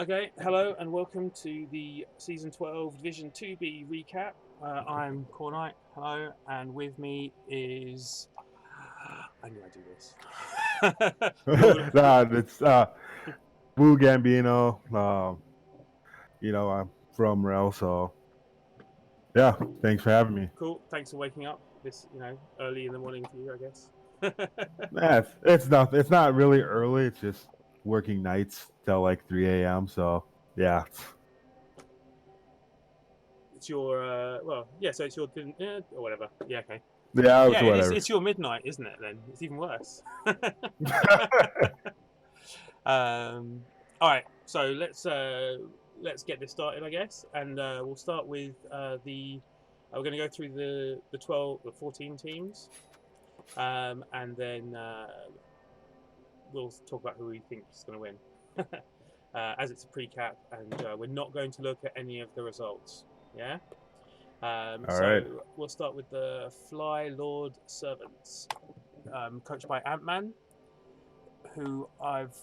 Okay, hello and welcome to the Season 12 Division 2B recap. I'm Core Knight, hello, and with me is. I knew I'd do this. Lord, Nah, it's Wu Gambino. I'm from Rel, so yeah. Thanks for having me. cool, thanks for waking up this, early in the morning for you, I guess. It's not really early. It's just working nights till like 3 a.m. So yeah, It's your, yeah, so it's your, or whatever. Yeah, okay. yeah, it's Yeah, it is, whatever. it's your midnight, isn't it, then? It's even worse. All right, so let's get this started, I guess, and we'll start with the. We're going to go through the 12, the 14 teams, and then we'll talk about who we think is going to win. As it's a pre-cap, and we're not going to look at any of the results. Yeah. All right. So we'll start with the Fly Lord Servants, coached by Ant Man, who I've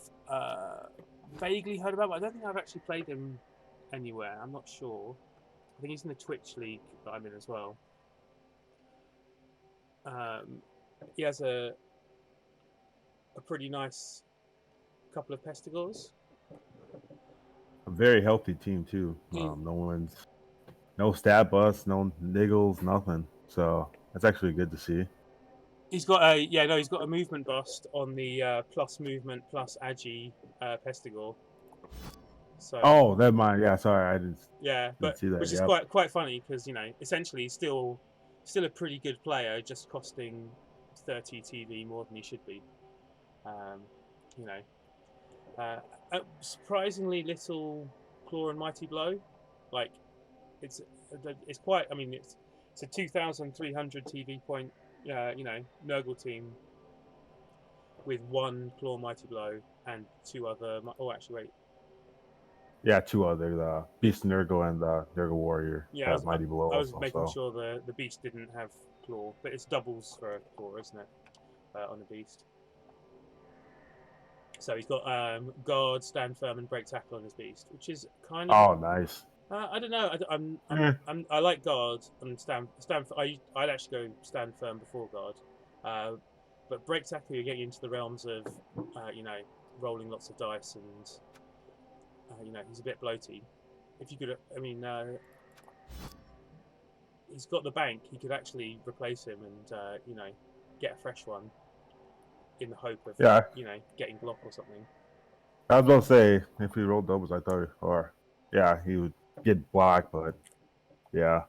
vaguely heard about, but I don't think I've actually played him anywhere. I'm not sure. I think he's in the Twitch league that I'm in as well. Um, he has a pretty nice couple of Pestigors. A very healthy team too. He, No stat busts, no niggles, nothing. So that's actually good to see. he's got a yeah no he's got a movement bust on the plus movement plus agi Pestigor. So Oh, that mind. Yeah, sorry, I yeah, didn't but see that. which is Yep. quite funny because essentially he's still a pretty good player, just costing 30 TV more than he should be. Um, you know, uh, surprisingly little claw and mighty blow. Like it's it's quite. I mean, it's a 2,300 TV point. Nurgle team with one claw mighty blow and two other. Oh, actually, wait. Yeah, two others, Beast Nurgle and Nurgle Warrior, Yeah, that Mighty Blow I was also. making So sure the beast didn't have claw, but it's doubles for a claw, isn't it? On the beast. So he's got guard, stand firm, and break tackle on his beast, which is kind of oh, nice. I don't know. Eh, I like guard and stand. I'd actually go stand firm before guard, uh, but break tackle you're getting into the realms of rolling lots of dice and he's a bit bloaty. If you could, I mean, he's got the bank. He could actually replace him and get a fresh one in the hope of yeah, getting block or something. I was gonna say if he rolled doubles, I thought, or yeah, he would get blocked, but yeah,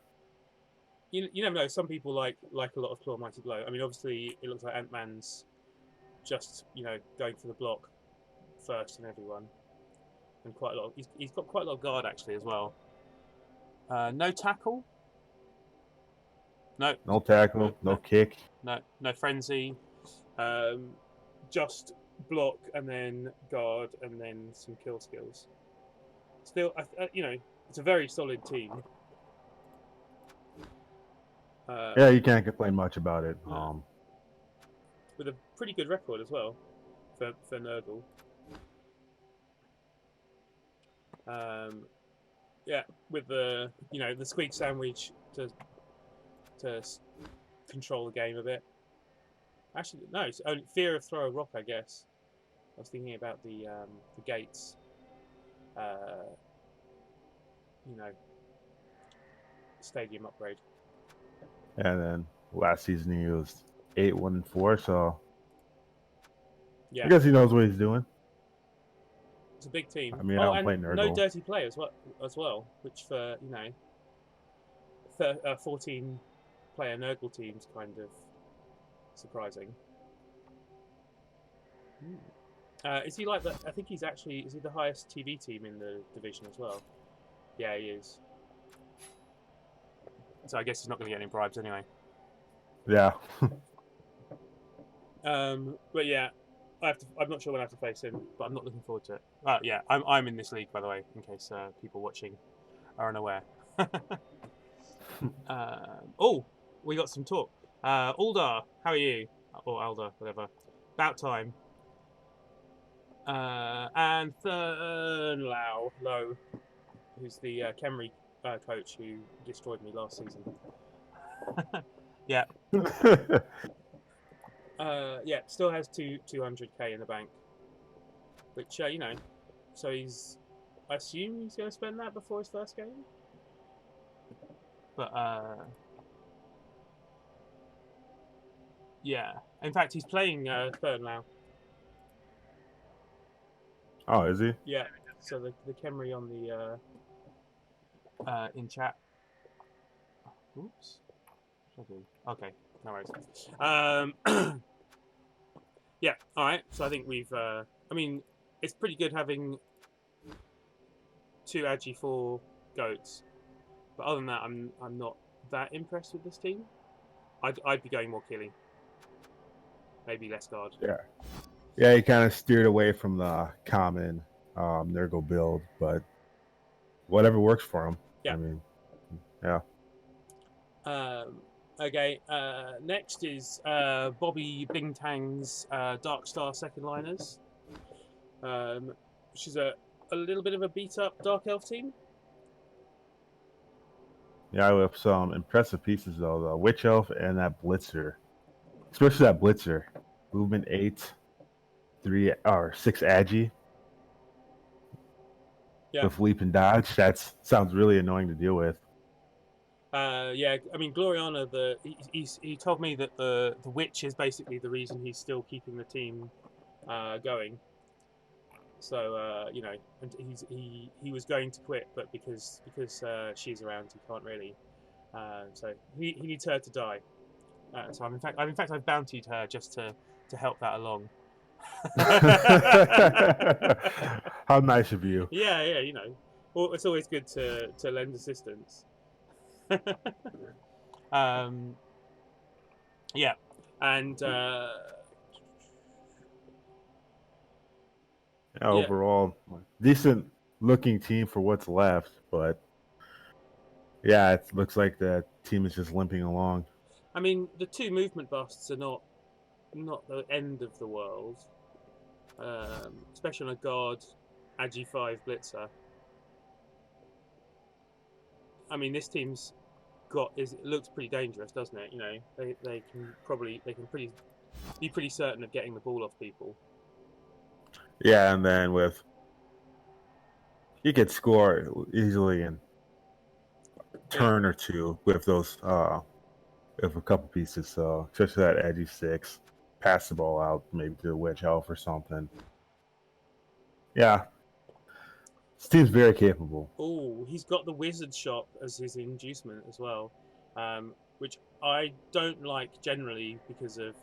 You never know. Some people like a lot of claw mighty blow. I mean, obviously it looks like Ant Man's just going for the block first in everyone, and quite a lot. He's got quite a lot of guard actually as well. No tackle, no, no no, tackle, no no, kick. no frenzy. Um, just block and then guard and then some kill skills. Still, it's a very solid team. Yeah, Um, you can't complain much about it. no, with a pretty good record as well for Nurgle. Um, yeah, with the squeak sandwich to control the game a bit. Actually, no, it's only fear of throw a rock. I guess I was thinking about the gates. Uh, you know, stadium upgrade. And then last season he was 8-1-4, so I Yeah, guess he knows what he's doing. it's a big team. I mean, I Oh, don't and play no Nurgle. dirty play as well, which for 14 player Nurgle teams kind of surprising. Hmm. Is he like the? I think he's actually is he the highest TV team in the division as well? Yeah, he is. So I guess he's not going to get any bribes anyway. Yeah, But yeah, I'm not sure when I have to face him, but I'm not looking forward to it. Yeah, I'm in this league by the way, in case people watching are unaware. Oh, we got some talk. Aldar, how are you? Or Aldar, whatever. About time. And Thurn Low, who's the Kemri coach who destroyed me last season. Yeah. Yeah, still has 200k in the bank, which you know, so I assume he's going to spend that before his first game. But yeah, in fact, he's playing third now. Oh, is he? Yeah, so the Kemri on the in chat. Oops. Okay, no worries. Yeah, all right. So I think we've. I mean, it's pretty good having 2 Agi 4 goats, but other than that, I'm not that impressed with this team. I'd be going more killing, maybe less guard. Yeah. Yeah, he kind of steered away from the common Nurgle build, but whatever works for him. Yeah. I mean, yeah. Okay. Next is Bobby Bingtang's Dark Star second liners, which is a little bit of a beat up Dark Elf team. Yeah, with some impressive pieces though, the Witch Elf and that Blitzer. Especially that Blitzer. Movement 8, 3 or 6 Agi. Yeah. With leap and dodge. That sounds really annoying to deal with. Yeah, I mean Gloriana. He told me that the witch is basically the reason he's still keeping the team going. So you know, and he was going to quit, but because she's around, he can't really. So he needs her to die. So I've bountied her just to help that along. How nice of you. Yeah, you know, well, it's always good to lend assistance. Yeah, and Yeah, overall, decent looking team for what's left, but yeah, it looks like the team is just limping along. I mean, the 2 movement busts are not the end of the world, especially on a guard Agi 5 blitzer. I mean, this team's it looks pretty dangerous, doesn't it? You know, they can be pretty certain of getting the ball off people. Yeah, and then you could score easily in turn or two with those with a couple pieces. So especially that Agi 6, pass the ball out maybe to the Witch Elf or something. Yeah, this team's very capable. Oh, he's got the Wizard Shop as his inducement as well, which I don't like generally because of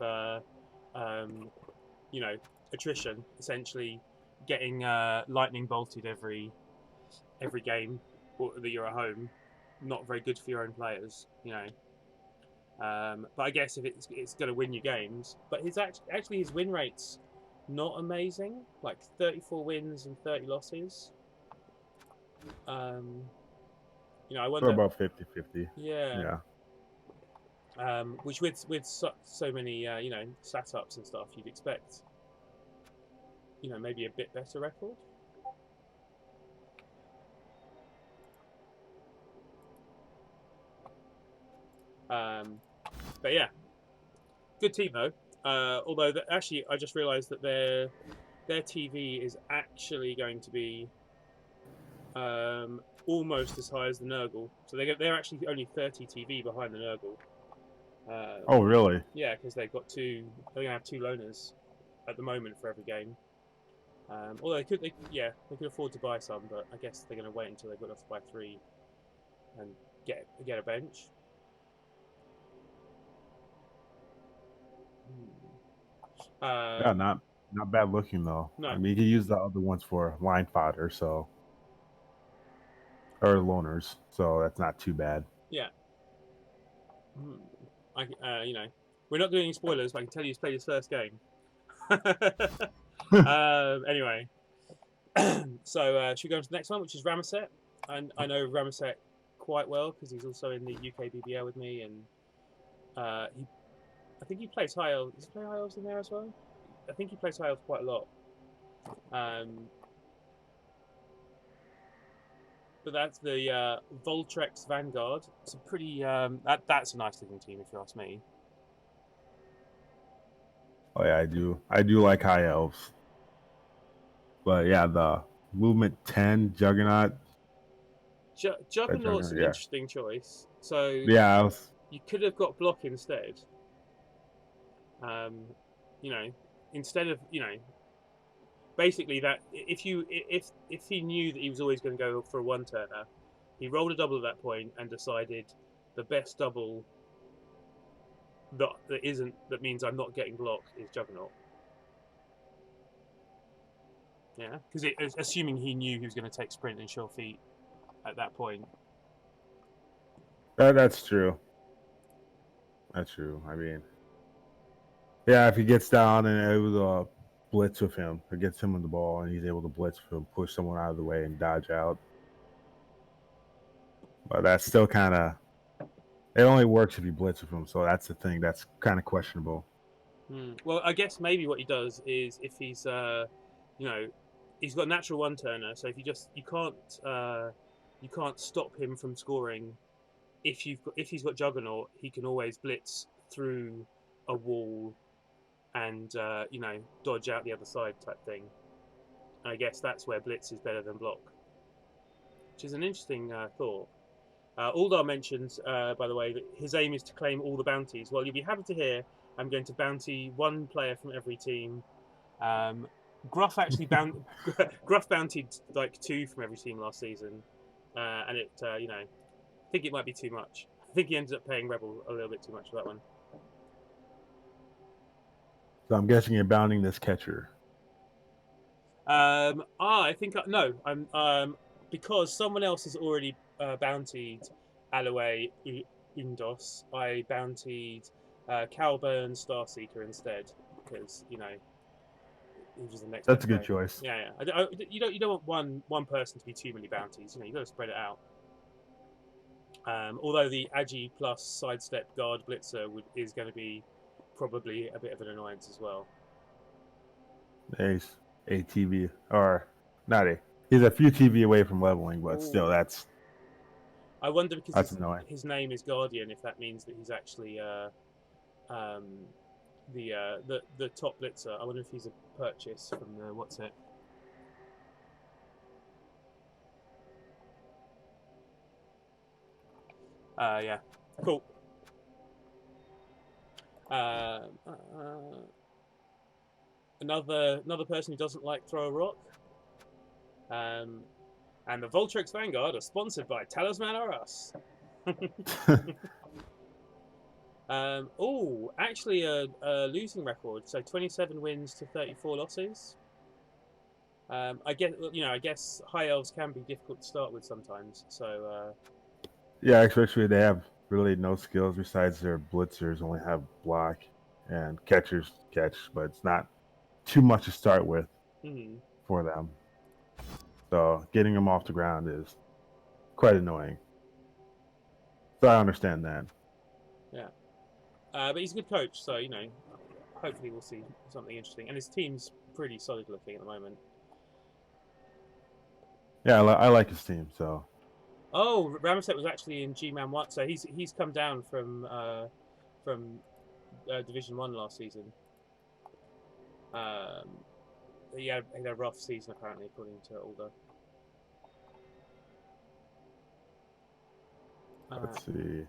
you know, attrition. Essentially, getting lightning bolted every game that you're at home, not very good for your own players. You know. But I guess if it's going to win you games, but actually his win rate's not amazing, like 34 wins and 30 losses. You know, I wonder. We're about 50-50. Yeah. Which with so many you know, sat ups and stuff, you'd expect, you know, maybe a bit better record. But yeah, good team though. Although actually, I just realised that their TV is actually going to be almost as high as the Nurgle. So they're actually only 30 TV behind the Nurgle. Oh really? Yeah, because they've got they're gonna have 2 loners at the moment for every game. Although they could afford to buy some, but I guess they're gonna wait until they've got enough to buy 3 and get a bench. Yeah, not bad looking though. No. I mean, you can use the other ones for line fodder, or loners, so that's not too bad. Yeah. You know, we're not doing any spoilers, but I can tell you he's played his first game. Anyway, so should we go on to the next one, which is Ramaset? And I know Ramaset quite well because he's also in the UK BBL with me, and I think he plays high elves. Does he play high elves in there as well? I think he plays high elves quite a lot. But that's the Voltrex Vanguard. It's a pretty that's a nice looking team if you ask me. Oh yeah, I do like high elves. But yeah, the movement 10 Juggernaut. Juggernaut's Juggernaut, an yeah. interesting choice. So Yeah, you could have got block instead. You know, instead of basically that if he knew that he was always going to go for a one turner, he rolled a double at that point and decided the best double that means I'm not getting blocked is Juggernaut. Yeah, because assuming he knew he was going to take sprint and sure feet at that point. that's true. That's true. I mean, yeah, if he gets down and it was a blitz with him, it gets him on the ball and he's able to blitz with him, push someone out of the way and dodge out. But that's still kind of, it only works if you blitz with him. So that's the thing. That's kind of questionable. Well, I guess maybe what he does is if he's, he's got a natural one turner. So if you can't stop him from scoring. If he's got Juggernaut, he can always blitz through a wall and dodge out the other side type thing. And I guess that's where blitz is better than block, which is an interesting thought. Aldar mentions, by the way, that his aim is to claim all the bounties. Well, you'll be happy to hear I'm going to bounty one player from every team. Gruff actually Gruff bountied like 2 from every team last season, and it I think it might be too much. I think he ended up paying Rebel a little bit too much for that one. So I'm guessing you're bounding this catcher. I think no. I'm because someone else has already bountied Alloway Indos. I bountied Calburn Starseeker instead because he was the next. That's a good choice. Yeah. You don't want one person to be too many bounties. You got to spread it out. Although the Agi plus sidestep guard blitzer is going to be probably a bit of an annoyance as well. Ace, ATV, or not a. He's a few TV away from leveling, but still, that's. I wonder because annoying. His name is Guardian, if that means that he's actually the top blitzer. I wonder if he's a purchase from the what's it. Yeah, cool. Another person who doesn't like throw a rock. And the Voltrex Vanguard are sponsored by Talisman or Us. Actually a losing record. So 27 wins to 34 losses. I guess high elves can be difficult to start with sometimes. So yeah, especially they have really no skills besides their blitzers only have block and catchers catch, but it's not too much to start with for them. So getting them off the ground is quite annoying. So I understand that. Yeah. But he's a good coach, so hopefully we'll see something interesting. And his team's pretty solid looking at the moment. Yeah, I like his team. So. Oh, Ramset was actually in G-Man 1, so he's come down from Division 1 last season. He had a rough season apparently, according to Alder. Let's see.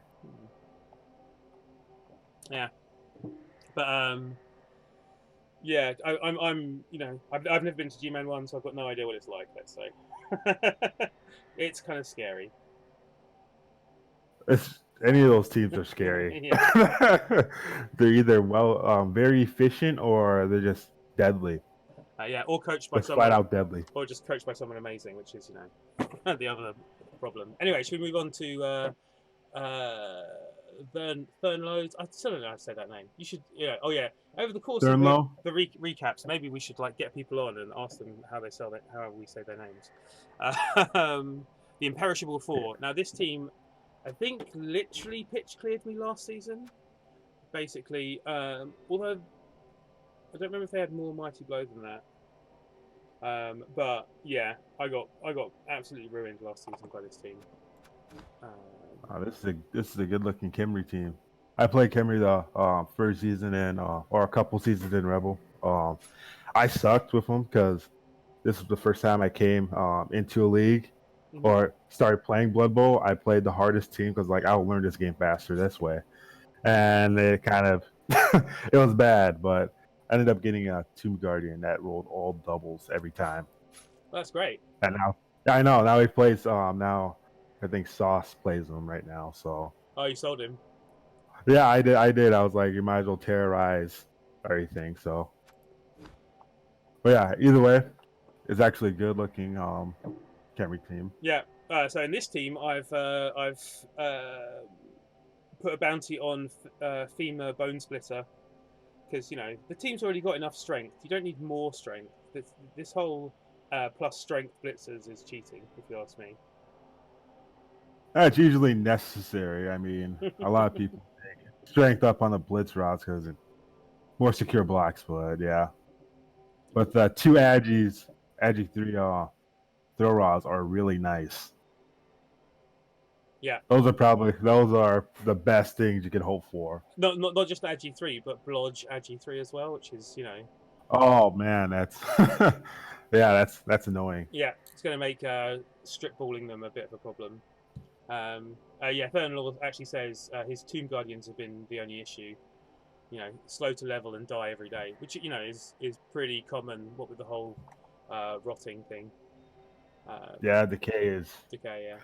Yeah, but yeah, I'm I've never been to G-Man 1, so I've got no idea what it's like. Let's say it's kind of scary. Any of those teams are scary. They're either very efficient or they're just deadly. Yeah, or coached by someone flat out deadly, or just coached by someone amazing, which is the other problem. Anyway, should we move on to Thurnlow? I still don't know how to say that name. You should, yeah. Oh yeah. Over the course of the recaps, maybe we should get people on and ask them how we say their names. The Imperishable Four. Now this team, I think, literally pitch cleared me last season. Basically, although I don't remember if they had more Mighty Blow than that. But yeah, I got absolutely ruined last season by this team. This is a good looking Kimry team. I played Kimry the first season in or a couple seasons in Rebel. I sucked with them because this was the first time I came into a league Mhm. or started playing Blood Bowl. I played the hardest team because like I'll learn this game faster this way, and it kind of it was bad, but I ended up getting a Tomb Guardian that rolled all doubles every time. That's great. And now I know now he plays now I think Sauce plays him right now. So Oh, you sold him. yeah, I did. I was like, you might as well terrorize everything. So but yeah, either way, it's actually a good looking Camry team. Yeah. So in this team, I've put a bounty on FEMA Bone Splitter because the team's already got enough strength. You don't need more strength. This whole plus strength blitzers is cheating, if you ask me. That's usually necessary. I mean, a lot of people take strength up on the blitz routes because it's more secure blocks. But yeah, but the two Agi 3 throw rods are really nice. Yeah. Those are the best things you could hope for. Not just Agi 3, but Blodge Agi 3 as well, which is Oh man, that's that's annoying. yeah, it's going to make strip balling them a bit of a problem. Yeah, Fernlaw actually says his Tomb Guardians have been the only issue. Slow to level and die every day, which is pretty common. What with the whole rotting thing. Yeah, decay is. Decay, yeah.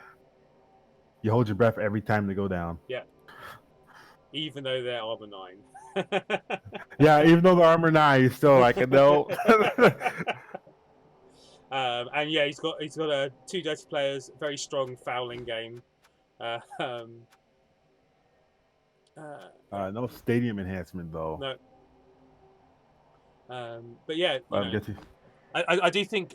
You hold your breath every time they go down. Yeah. Even though they're armor 9. Yeah, even though the armor 9, he's still like no. And yeah, he's got two dirty players, very strong fouling game. Um, No stadium enhancement though. no. But yeah, I do think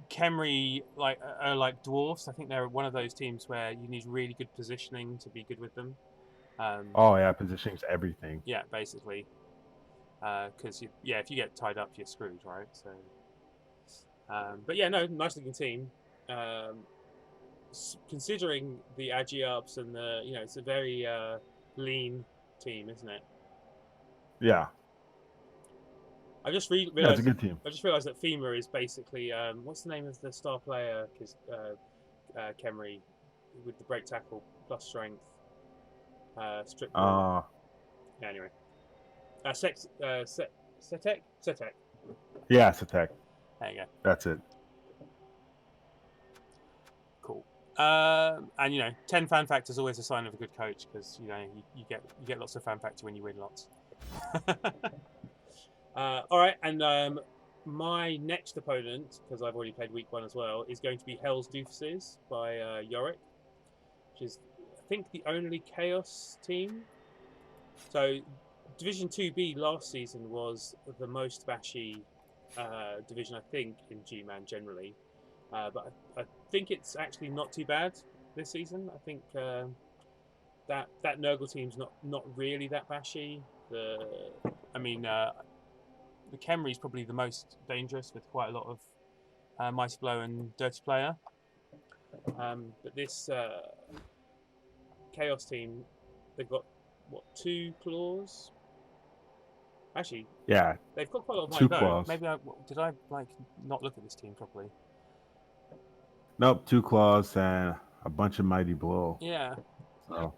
Khemri are like dwarfs. I think they're one of those teams where you need really good positioning to be good with them. Oh yeah, positioning's everything. Yeah, basically. Because if you get tied up, you're screwed, right? So, but yeah, no, nice looking team. Considering the agi ups and the it's a very lean team, isn't it? Yeah. I just Yeah, it's a realized. good team. I just realized that FEMA is basically what's the name of the star player? Because Khemri with the break tackle plus strength, strip ball. Yeah, anyway, Setek. Yeah, it's attack. There you go. That's it. Cool. And 10 fan factor is always a sign of a good coach because you get lots of fan factor when you win lots. All right, and my next opponent, because I've already played week 1 as well, is going to be Hell's Doofuses by Yorick, which is I think the only Chaos team. So Division 2B last season was the most bashy division, I think, in G-Man generally. But I think it's actually not too bad this season. I think that Nurgle team's not really that bashy. The Khemri is probably the most dangerous with quite a lot of Mighty Blow and Dirty Player. But this Chaos team, they've got 2 claws. Actually, yeah, they've got quite a lot of 2 Mighty Blow. claws. Maybe did I not look at this team properly? Nope, 2 claws and a bunch of Mighty Blow. Yeah. So.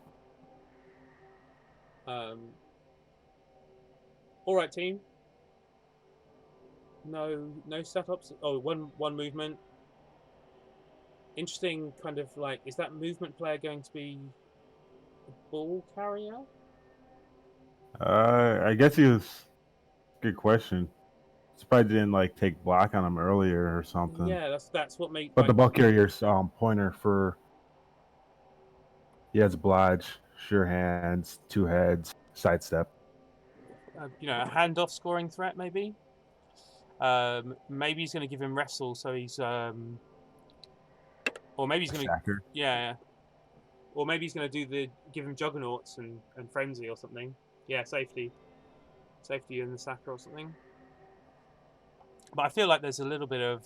All right, team. No setups. Oh, one movement. Interesting, kind of like, is that movement player going to be a ball carrier? I guess he was. Good question. Surprised didn't take block on him earlier or something. Yeah, that's what made. But the ball carrier's pointer for. He has oblige, sure hands, 2 heads, sidestep. A handoff scoring threat maybe. Maybe he's going to give him wrestle, so he's or maybe he's going to yeah, or maybe he's going to give him juggernauts and frenzy or something. Yeah, safety in the sacker or something. But I feel like there's a little bit of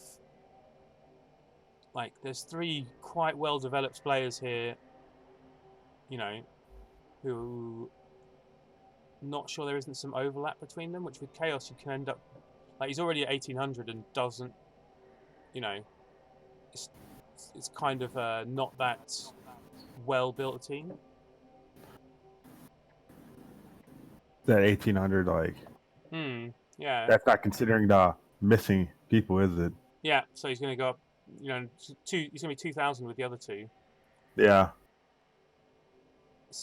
like there's 3 quite well developed players here, you know, who not sure there isn't some overlap between them, which with Chaos you can end up like he's already at 1800 and doesn't, you know, it's kind of not that well built team. That 1800, like, yeah, that's not considering the missing people, is it? yeah. So he's going to go up, you know, he's going to be 2000 with the other 2. Yeah.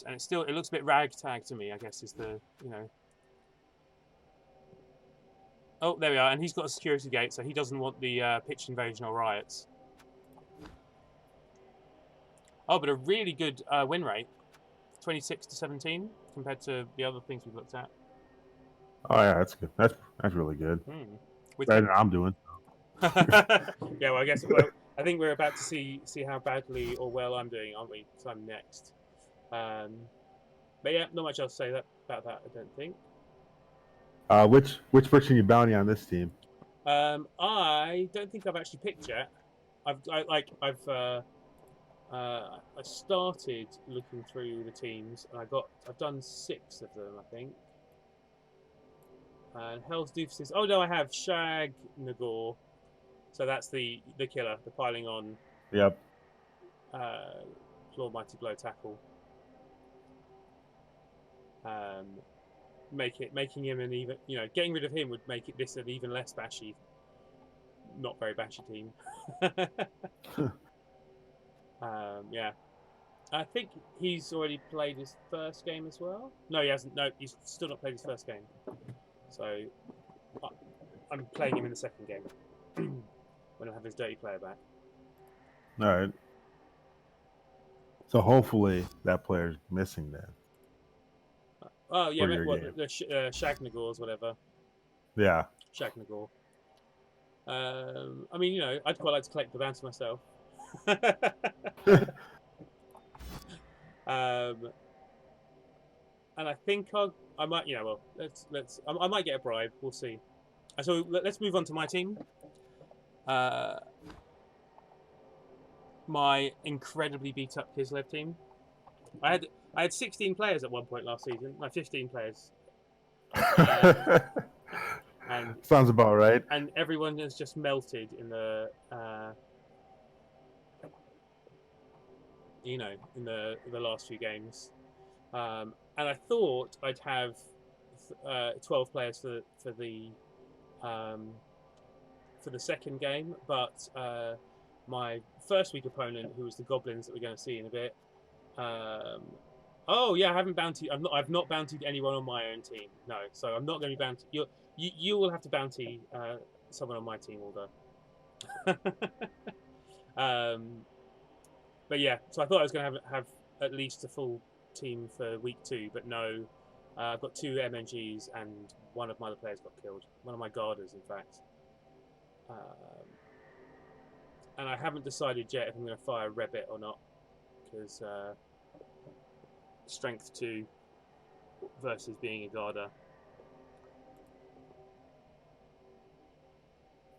And it looks a bit ragtag to me, I guess, is the, you know. Oh, there we are, and he's got a security gate, so he doesn't want the pitch invasion or riots. Oh, but a really good win rate, 26-17 compared to the other things we've looked at. Oh yeah, that's good. That's really good. Better than I'm doing. Yeah, well, I guess I think we're about to see how badly or well I'm doing, aren't we? So I'm next. But yeah, not much else to say about that, I don't think. Which person you bounty on this team? I don't think I've actually picked yet. I started looking through the teams, and I've done 6 of them, I think. And Hell's Doofuses. Oh no, I have Shag Nagor. So that's the killer, the piling on. Yep. Claw Mighty Blow tackle. Making him an even, you know, getting rid of him would make this an even less bashy, not very bashy team. Yeah, I think he's already played his first game as well. No, he hasn't. No, he's still not played his first game. So I'm playing him in the second game when I have his dirty player back. All right. So hopefully that player's missing then. Oh yeah, the Shagnagors, whatever. Yeah. Shagnagor. I mean, you know, I'd quite like to collect the bounty myself. And I think I might, you know, well, let's I might get a bribe. We'll see. So let's move on to my team. My incredibly beat up Kislev team. I had 16 players at one point last season. 15 players. And sounds about right. And everyone has just melted in the, you know, in the last few games. And I thought I'd have 12 players for the second game, but my first week opponent, who was the Goblins that we're going to see in a bit. Oh yeah, I haven't bountied. I've not bountied anyone on my own team. No, so I'm not going to be bounty. You will have to bounty someone on my team, Alder. But yeah, so I thought I was going to have at least a full team for week 2, but no. I've got 2 MNGs and one of my other players got killed. One of my guarders, in fact. And I haven't decided yet if I'm going to fire Rebbit or not, because strength 2 versus being a Garda.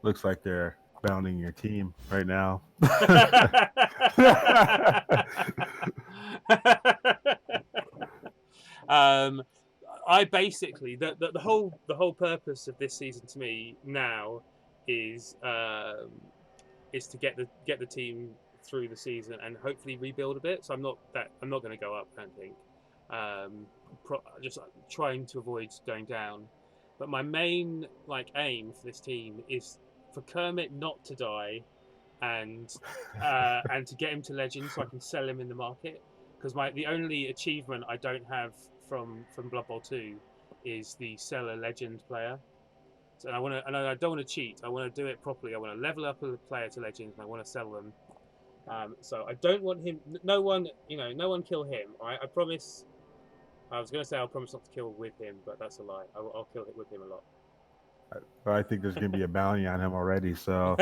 Looks like they're bounding your team right now. I basically the whole purpose of this season to me now is to get the team through the season and hopefully rebuild a bit. So I'm not going to go up, I don't think. Just trying to avoid going down. But my main aim for this team is for Kermit not to die, and to get him to legend so I can sell him in the market. Because the only achievement I don't have from Blood Bowl 2 is the sell a legend player. So I don't want to cheat. I want to do it properly. I want to level up a player to legend, and I want to sell them. So I don't want him. No one kill him. All right, I promise. I was going to say I'll promise not to kill with him, but that's a lie. I'll kill it with him a lot. I think there's going to be a bounty on him already. So.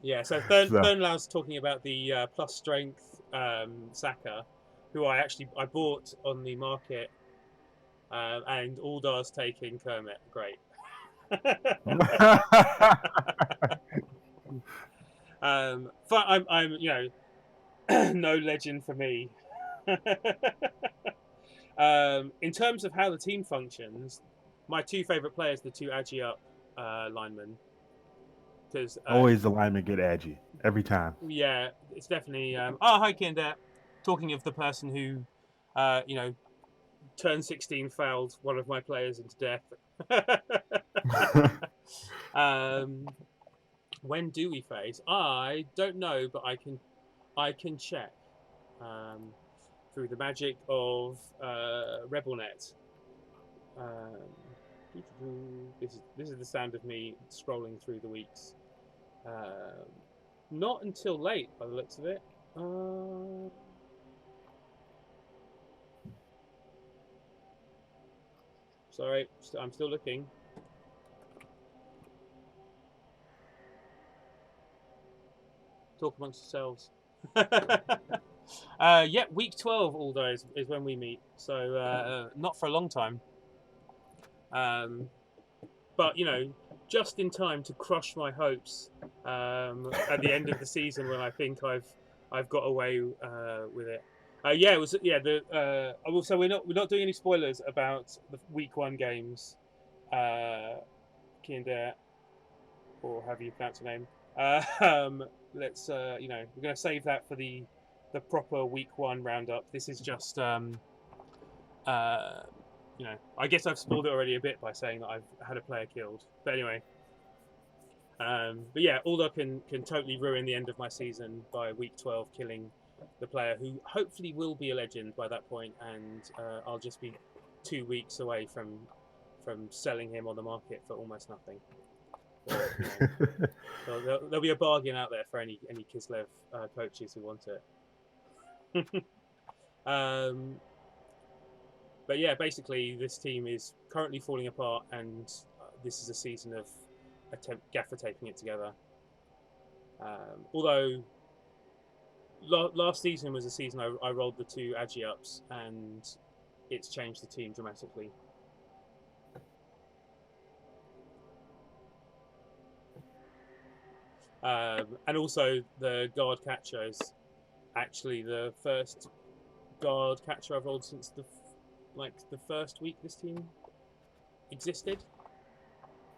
Yeah. So Thurnlow's talking about the plus strength Saka, who I bought on the market and Aldar's taking Kermit. Great. I'm no legend for me. In terms of how the team functions, my two favourite players, the two Agi up linemen, because Always the linemen get edgy every time. yeah, it's definitely. Hi, Kinder. Talking of the person who, turn 16 fouled one of my players into death. When do we face? I don't know, but I can check through the magic of RebelNet. This is the sound of me scrolling through the weeks. Not until late, by the looks of it. Sorry, I'm still looking. Talk amongst yourselves. Yeah, week 12 all days is when we meet, so not for a long time. But just in time to crush my hopes at the end of the season when I think I've got away with it. Yeah, it was so we're not doing any spoilers about the week 1 games, Kinder, or have you pronounced your name? Let's we're going to save that for the proper week 1 roundup. This is just I guess I've spoiled it already a bit by saying that I've had a player killed. But anyway, but yeah, Alda can totally ruin the end of my season by week 12 killing the player who hopefully will be a legend by that point, and I'll just be 2 weeks away from selling him on the market for almost nothing. So there'll be a bargain out there for any Kislev coaches who want it. But yeah, basically this team is currently falling apart, and this is a season of gaffer taping it together. Although last season was a season I rolled the 2 Agi ups, and it's changed the team dramatically. And also the guard catcher is actually the first guard catcher I've rolled since the first week this team existed.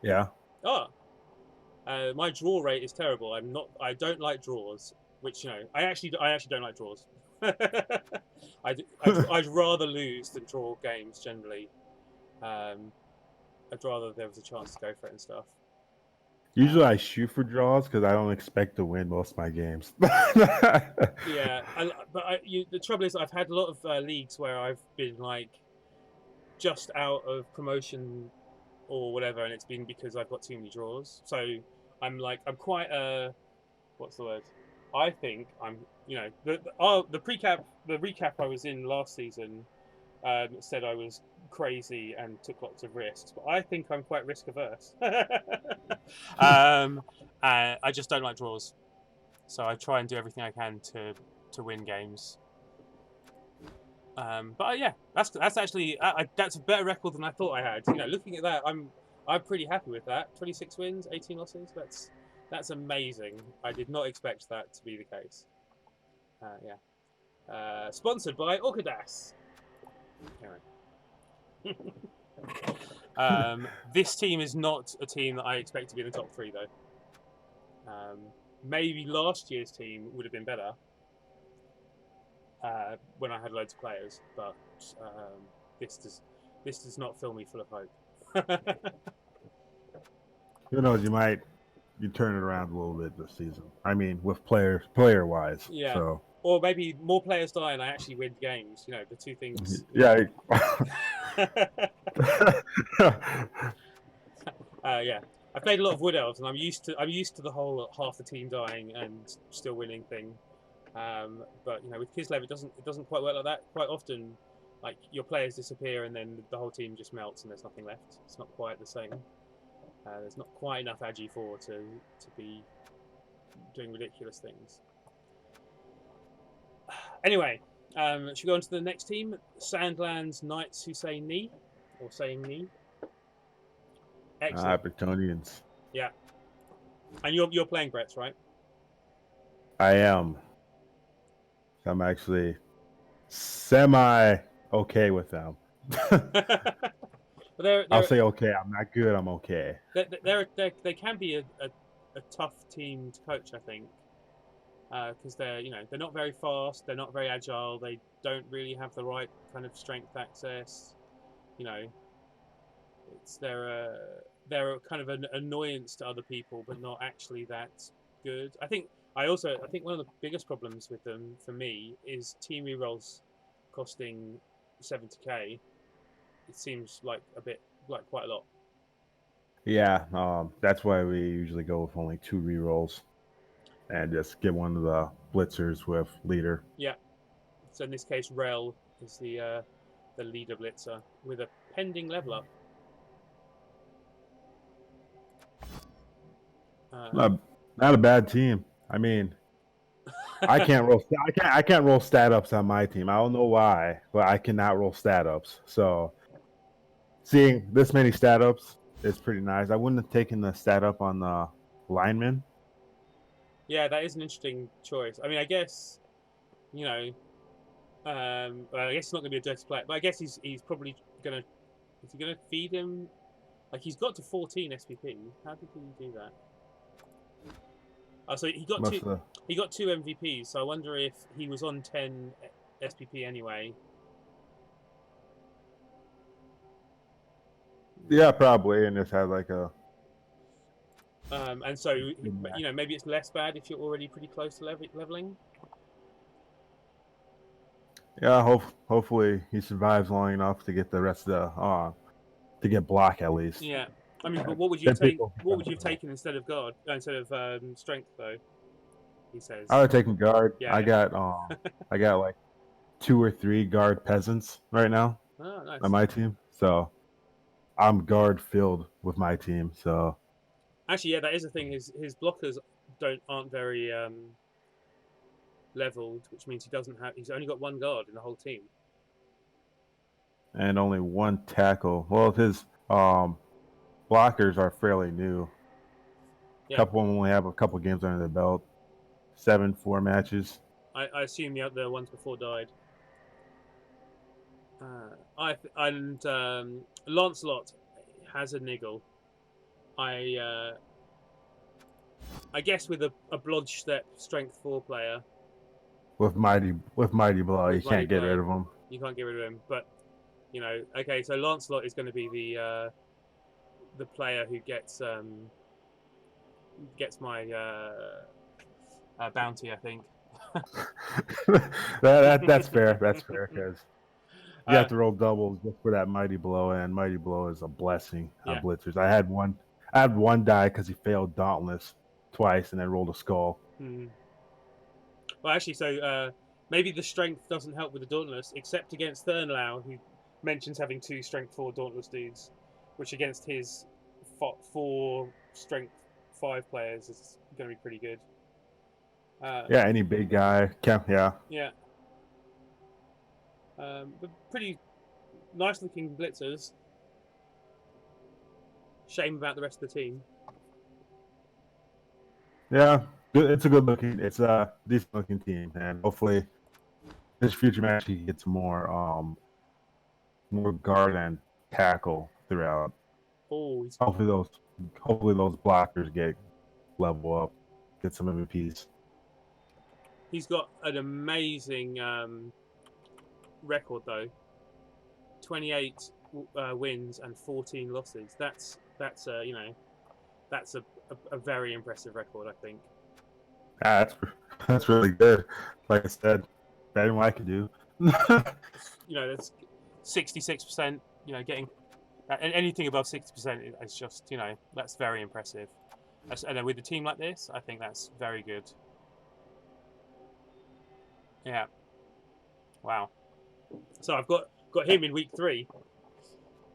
Yeah. My draw rate is terrible. I don't like draws, which I actually don't like draws. I'd rather lose than draw games generally. I'd rather there was a chance to go for it and stuff. Usually I shoot for draws because I don't expect to win most of my games. Yeah, the trouble is I've had a lot of leagues where I've been just out of promotion or whatever, and it's been because I've got too many draws. So I'm quite what's the word? I think I'm the recap I was in last season said I was crazy and took lots of risks, but I think I'm quite risk averse. I just don't like draws, so I try and do everything I can to win games. But yeah, that's actually that's a better record than I thought I had. Looking at that, I'm pretty happy with that. 26 wins, 18 losses. That's amazing. I did not expect that to be the case. Yeah. Sponsored by Orcadas. Anyway. This team is not a team that I expect to be in the top 3 though. Maybe last year's team would have been better when I had loads of players, but this does not fill me full of hope. Who knows? You turn it around a little bit this season. I mean, with player wise. Yeah. So. Or maybe more players die and I actually win games. The two things. Yeah. Yeah. I played a lot of Wood Elves, and I'm used to the whole half the team dying and still winning thing. But with Kislev, it doesn't quite work like that. Quite often, your players disappear and then the whole team just melts and there's nothing left. It's not quite the same. There's not quite enough Agi 4 to be doing ridiculous things. Anyway, should we go on to the next team? Sandlands Knights Hussein Ni. or saying me. Excellent. Bretonians. Yeah. And you're playing Bretts, right? I am. I'm actually semi okay with them. But I'll say okay. I'm not good. I'm okay. they can be a tough team to coach, I think, because they're not very fast, they're not very agile, they don't really have the right kind of strength access. You know, they're a kind of an annoyance to other people, but not actually that good. I think one of the biggest problems with them for me is team rerolls costing 70k. It seems like quite a lot. Yeah, that's why we usually go with only 2 rerolls and just get one of the blitzers with leader. Yeah. So in this case, Rel is the leader blitzer with a pending level up. Not a bad team. I mean, I can't roll. I can't roll stat ups on my team. I don't know why, but I cannot roll stat ups. So seeing this many stat ups is pretty nice. I wouldn't have taken the stat up on the lineman. Yeah, that is an interesting choice. I mean, I guess you know, well, I guess it's not going to be a dirty play, but I guess he's probably gonna is he gonna feed him? Like he's got to 14 SPP. How did he do that? Oh, so he got two MVPs. So I wonder if he was on 10 SPP anyway. Yeah, probably, and just had like a. And so maybe it's less bad if you're already pretty close to leveling. Yeah, hopefully he survives long enough to get the rest of the to get block at least. Yeah, I mean, but what would you take? What would you have taken instead of guard? Instead of strength, though? He says. I would have taken guard. Yeah. I got like 2 or 3 guard peasants right now nice. on my team, so I'm guard filled with my team. So actually, yeah, that is the thing. His blockers aren't very leveled, which means he's only got 1 guard in the whole team. And only 1 tackle. Well, his blockers are fairly new. Yeah. Couple of them only have a couple games under their belt. 4 matches. I assume the other ones before died. Lancelot has a niggle. I guess with a Blodstep strength 4 player. With mighty blow, you can't get rid of him. You can't get rid of him, but okay. So Lancelot is going to be the player who gets my bounty, I think. that's fair. That's fair because you have to roll doubles just for that mighty blow, and mighty blow is a blessing on blitzers. I had one die because he failed Dauntless twice and then rolled a skull. Well, actually, so maybe the strength doesn't help with the Dauntless, except against Thurnlau, who mentions having 2 strength 4 Dauntless dudes, which against his 4 strength 5 players is going to be pretty good. Yeah, any big guy. Yeah. Yeah. But pretty nice looking blitzers. Shame about the rest of the team. Yeah, it's a decent looking team, and hopefully this future match he gets more guard and tackle throughout. Oh, hopefully those blockers get level up, get some MVPs. He's got an amazing record though. 28 wins and 14 losses. That's a very impressive record, I think. That's really good. Like I said, better than what I could do. That's 66%. Getting anything above 60%, it's just that's very impressive. And then with a team like this, I think that's very good. Yeah. Wow. So I've got him in week 3.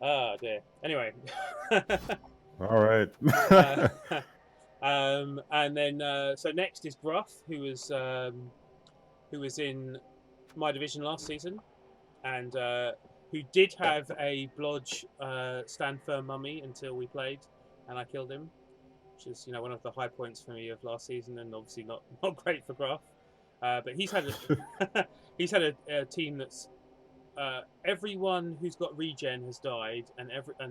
Oh dear. Anyway. All right. And then so next is Gruff, who was in my division last season, and who did have a blodge stand firm mummy until we played, and I killed him, which is one of the high points for me of last season, and obviously not great for Graf. But he's had he's had a team that's everyone who's got regen has died, and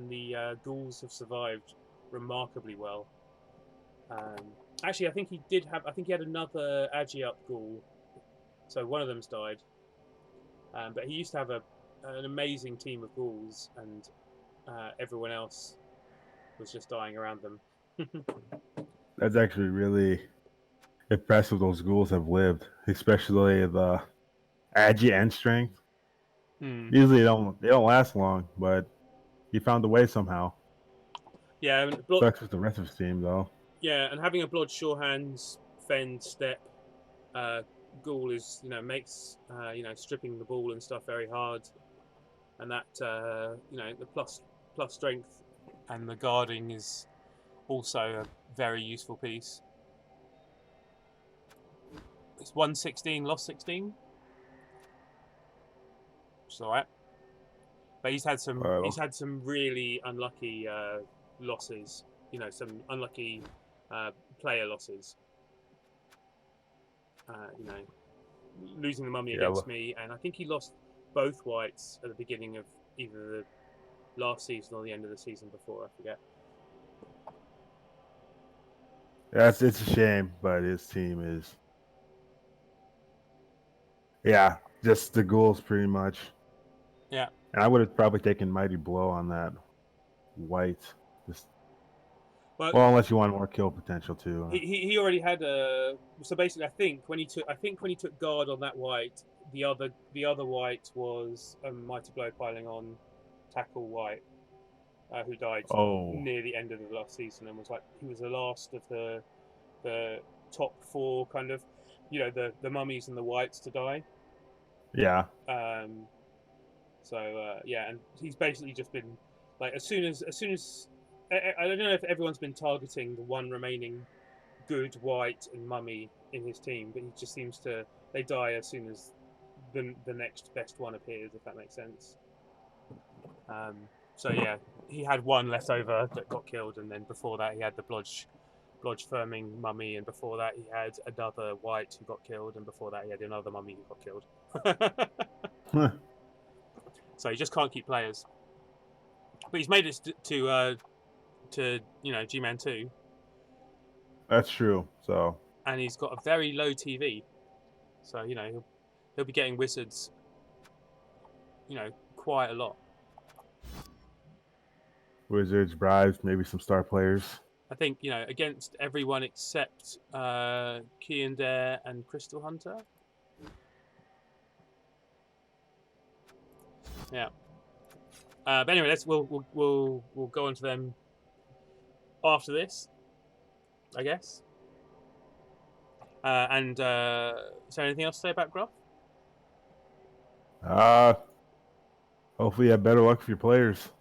the ghouls have survived remarkably well. Actually, I think he had another Agi up ghoul, so one of them's died. But he used to have an amazing team of ghouls, and everyone else was just dying around them. That's actually really impressive. Those ghouls have lived, especially the Agi and strength. Usually they don't last long, but he found a way somehow. Yeah, sucks with the rest of his team though. Yeah, and having a blood sure hands, fend, step, ghoul is makes stripping the ball and stuff very hard, and that the plus strength and the guarding is also a very useful piece. It's 116, lost 16. It's all right, but he's had some really unlucky losses. Some unlucky player losses. Losing the mummy against me, and I think he lost both whites at the beginning of either the last season or the end of the season before. I forget. Yeah, it's a shame, but his team is, just the ghouls pretty much. Yeah. And I would have probably taken Mighty Blow on that white. Well, unless you want more kill potential too. He already had a. So basically, I think when he took guard on that white, the other white was a Mighty Blow piling on tackle white, who died near the end of the last season, and he was the last of the top four kind of, the mummies and the whites to die. Yeah. So and he's basically just been as soon as I don't know if everyone's been targeting the one remaining good white and mummy in his team, but he just seems to they die as soon as the next best one appears, if that makes sense. So yeah, he had one left over that got killed, and then before that he had the blodge firming mummy, and before that he had another white who got killed, and before that he had another mummy who got killed. So he just can't keep players. But he's made it to G-Man 2. That's true. So. And he's got a very low TV, so he'll be getting wizards, quite a lot. Wizards, bribes, maybe some star players. I think against everyone except Kian Dare and Crystal Hunter. Yeah. But anyway, we'll go on to them after this, I guess. And is there anything else to say about Graf? Hopefully you have better luck for your players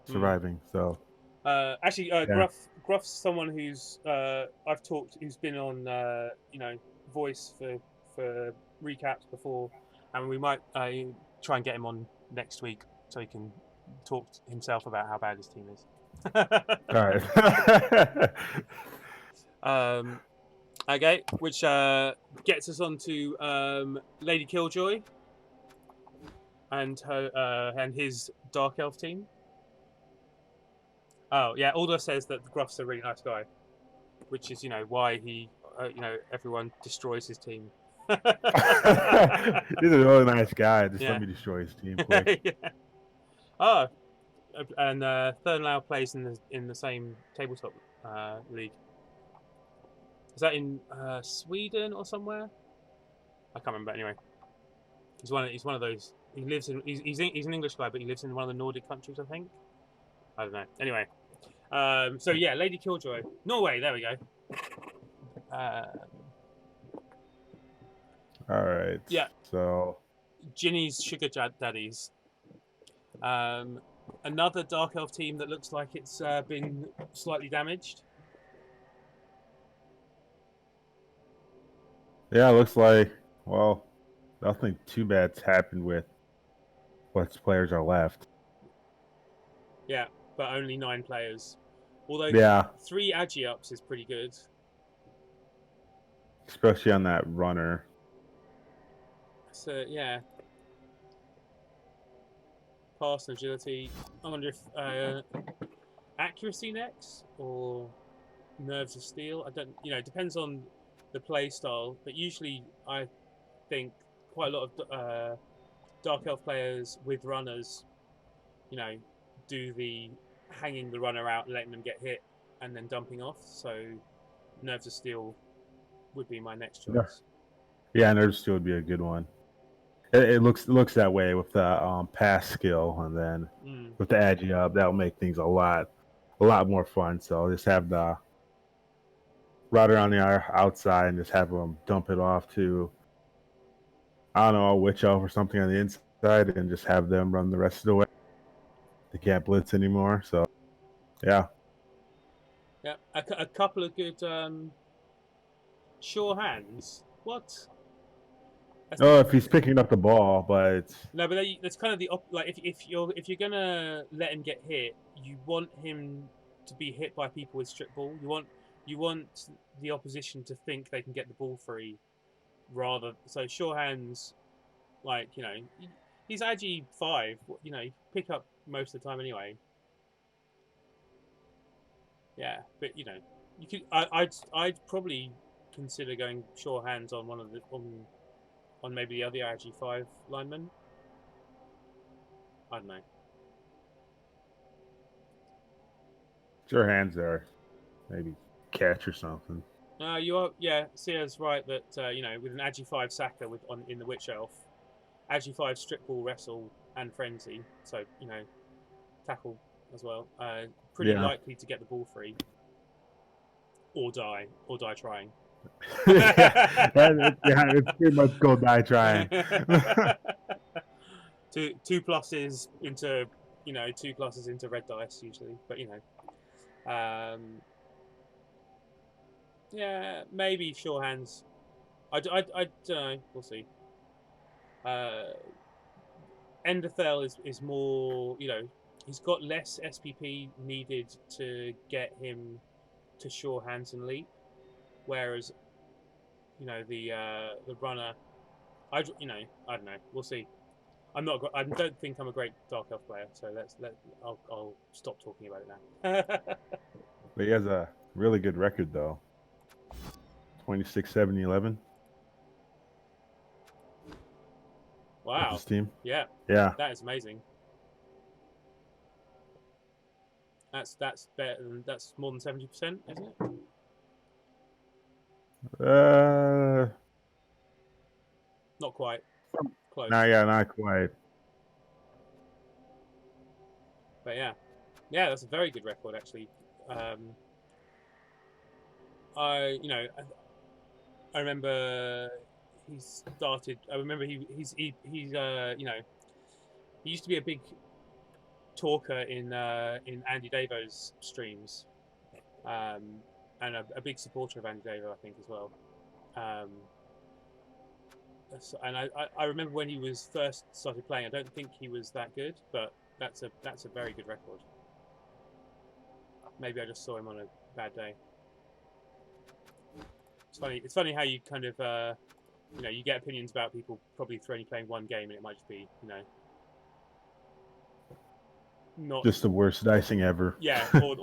surviving. So. Actually, Graf's someone who's who's been on voice for recaps before, and we might try and get him on next week so he can talk himself about how bad his team is. All right. Okay, which gets us on to Lady Killjoy and his Dark Elf team. Oh yeah, Aldous says that Graf's a really nice guy, which is why he everyone destroys his team. He's a really nice guy. Just let me destroy his team quick. Yeah. Oh, and Thurnlau plays in the same tabletop league. Is that in Sweden or somewhere? I can't remember. Anyway, he's one of those. He lives in. He's an English guy, but he lives in one of the Nordic countries, I think. I don't know. Anyway, so yeah, Lady Killjoy, Norway. There we go. All right. Yeah. So. Ginny's Sugar Daddies. Another Dark Elf team that looks like it's been slightly damaged. Yeah, it looks like, nothing too bad's happened with what players are left. Yeah, but only 9 players. Although Yeah, 3 Agi ups is pretty good. especially on that runner. So yeah, pass and agility. I wonder if accuracy next or nerves of steel. I don't. It depends on the play style. But usually, I think quite a lot of Dark Elf players with runners, you know, do the hanging the runner out and letting them get hit and then dumping off. So nerves of steel would be my next Yeah, choice. yeah, Nerve Steel would be a good one. It looks that way with the pass skill, and then Mm. with the agi up, that'll make things a lot more fun. So just have the router on the outside and just have them dump it off to, I don't know, a witch elf or something on the inside, and just have them run the rest of the way. They can't blitz anymore, so yeah. Yeah, a couple of good sure hands. What? That's Oh, if he's picking up the ball, but No, but that's kind of the like if you're gonna let him get hit, you want him to be hit by people with strip ball. You want the opposition to think they can get the ball free, rather. So sure hands, like he's Agi 5. You pick up most of the time anyway. Yeah, but you could. I'd probably consider going sure hands on one of the on maybe the other Agi 5 linemen. I don't know. sure hands there, maybe catch or something. You are, yeah. Sia's right that with an Agi 5 Saka in the Witch Elf, Agi 5 strip ball, wrestle, and frenzy, so tackle as well. Pretty Yeah. likely to get the ball free or die trying. Yeah, it's pretty much go die trying. two pluses into 2 pluses into red dice usually, but yeah, maybe sure hands. I don't know. We'll see. Enderthel is more, he's got less SPP needed to get him to sure hands and leap, whereas the runner, I don't know. We'll see. I don't think I'm a great Dark Elf player, so I'll stop talking about it now. But he has a really good record though. 26, 7, 11. With Wow. his team. Yeah, Yeah. that is amazing. That's better than that's more than 70%, isn't it? Not quite. Close. Not quite. But yeah, that's a very good record actually. I remember he started. I remember he's he used to be a big talker in Andy Davo's streams, and a big supporter of Andy Davo, I think, as well. And I remember when he was first started playing. I don't think he was that good, but that's a very good record. Maybe I just saw him on a bad day. It's funny how you kind of you get opinions about people probably only playing one game, and it might just be not Just the worst dicing ever. yeah, or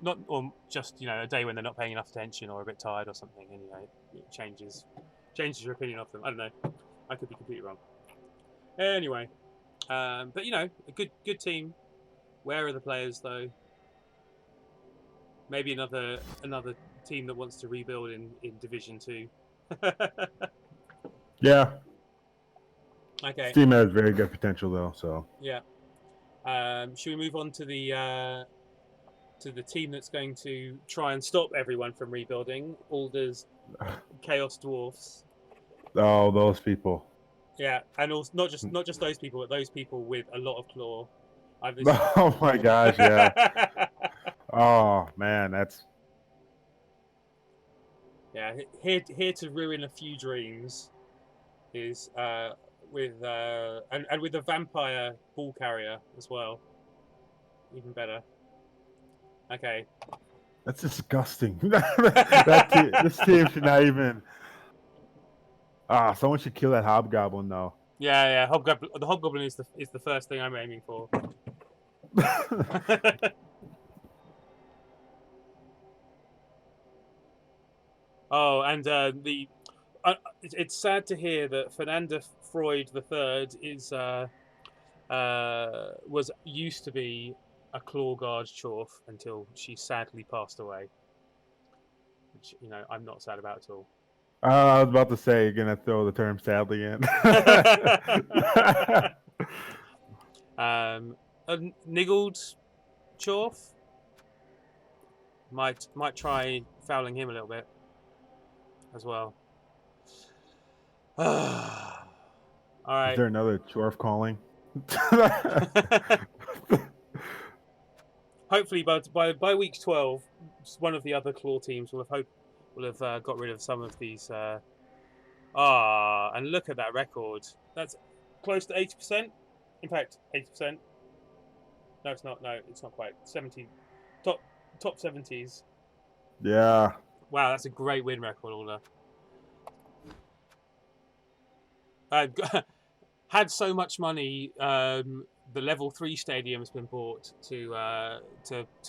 not, or just a day when they're not paying enough attention or a bit tired or something, and it changes your opinion of them. I don't know. I could be completely wrong. Anyway, but a good team. Where are the players though? Maybe another team that wants to rebuild in Division 2. Yeah. Okay. Steam has very good potential though, so Yeah. Should we move on to the team that's going to try and stop everyone from rebuilding? Alder's Chaos Dwarfs. Oh, those people. Yeah, and also not just those people, but those people with a lot of claw. Oh my gosh, yeah. Oh man, that's yeah. Here to ruin a few dreams is and with a vampire ball carrier as well. Even better. Okay. That's disgusting. This team should not even. Someone should kill that hobgoblin though. Yeah. The hobgoblin is the first thing I'm aiming for. Oh, and it's sad to hear that Fernanda Freud III was used to be a claw guard chorf until she sadly passed away. Which, I'm not sad about at all. I was about to say you're gonna throw the term "sadly" in. A niggled chorf might try fouling him a little bit as well. All right. Is there another chorf calling? Hopefully, by week 12, one of the other claw teams will have got rid of some of these. And look at that record. That's close to 80%. In fact, 80%. No, it's not. No, it's not quite. 70. Top 70s. Yeah. Wow, that's a great win record, Alder. Had so much money. The level 3 stadium has been bought to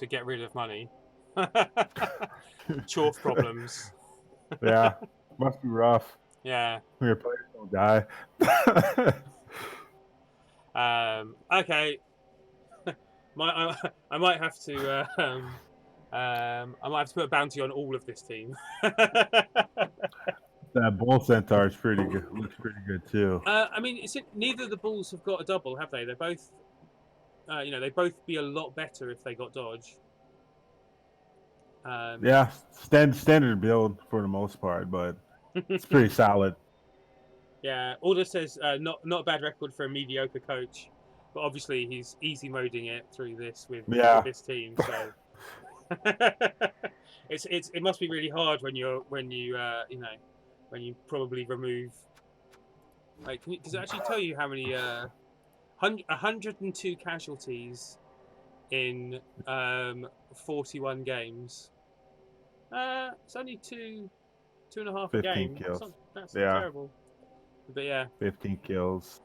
get rid of money. Chorf problems. Yeah, must be rough. Yeah. When your players don't die. Okay. I might have to. I might have to put a bounty on all of this team. That bull centaur is pretty good. Looks pretty good too. I mean, neither of the bulls have got a double, have they? They're both. They'd both be a lot better if they got dodge. Yeah, standard build for the most part, but it's pretty solid. Yeah, Alder says not a bad record for a mediocre coach, but obviously he's easy moding it through this with this team. So it must be really hard when you probably remove. Like, does it actually tell you how many 102 casualties in 41 games? It's only 2.5 a game. Kills. That's not terrible. But yeah. 15 kills.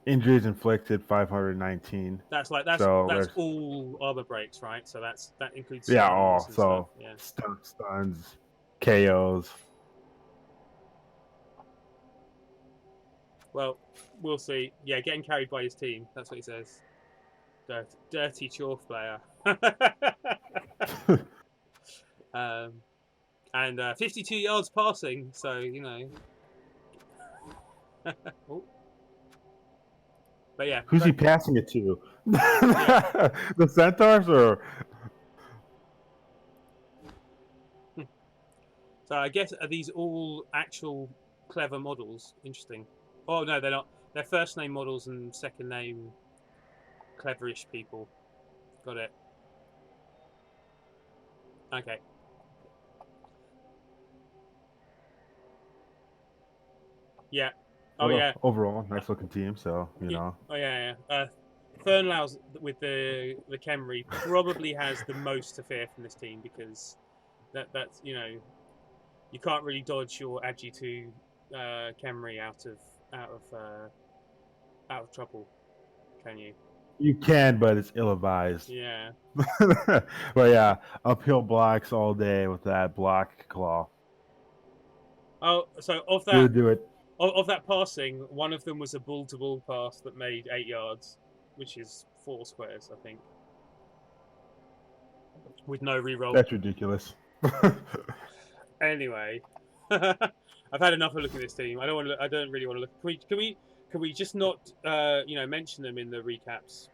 Injuries inflicted 519. That's all armor breaks, right? So that includes stuns stuns, KOs. Well, we'll see. Yeah, getting carried by his team. That's what he says. Dirty chorf player. And 52 yards passing, so Oh. But yeah. Who's he passing it to? The centaurs or? So I guess, are these all actual clever models? Interesting. Oh no, they're not. They're first name models and second name cleverish people. Got it. Okay. Yeah. Oh yeah. Overall, nice looking team. So know. Oh yeah. Fernlaus with the Khemri probably has the most to fear from this team, because that's you can't really dodge your Agi 2 Khemri out of trouble, can you? You can, but it's ill-advised. Yeah. But yeah, uphill blocks all day with that block claw. Oh, so of that, do it. Of that passing, one of them was a bull-to-bull pass that made 8 yards, which is 4 squares, I think, with no reroll. That's ridiculous. Anyway, I've had enough of looking at this team. I don't really want to look. Can we just not mention them in the recaps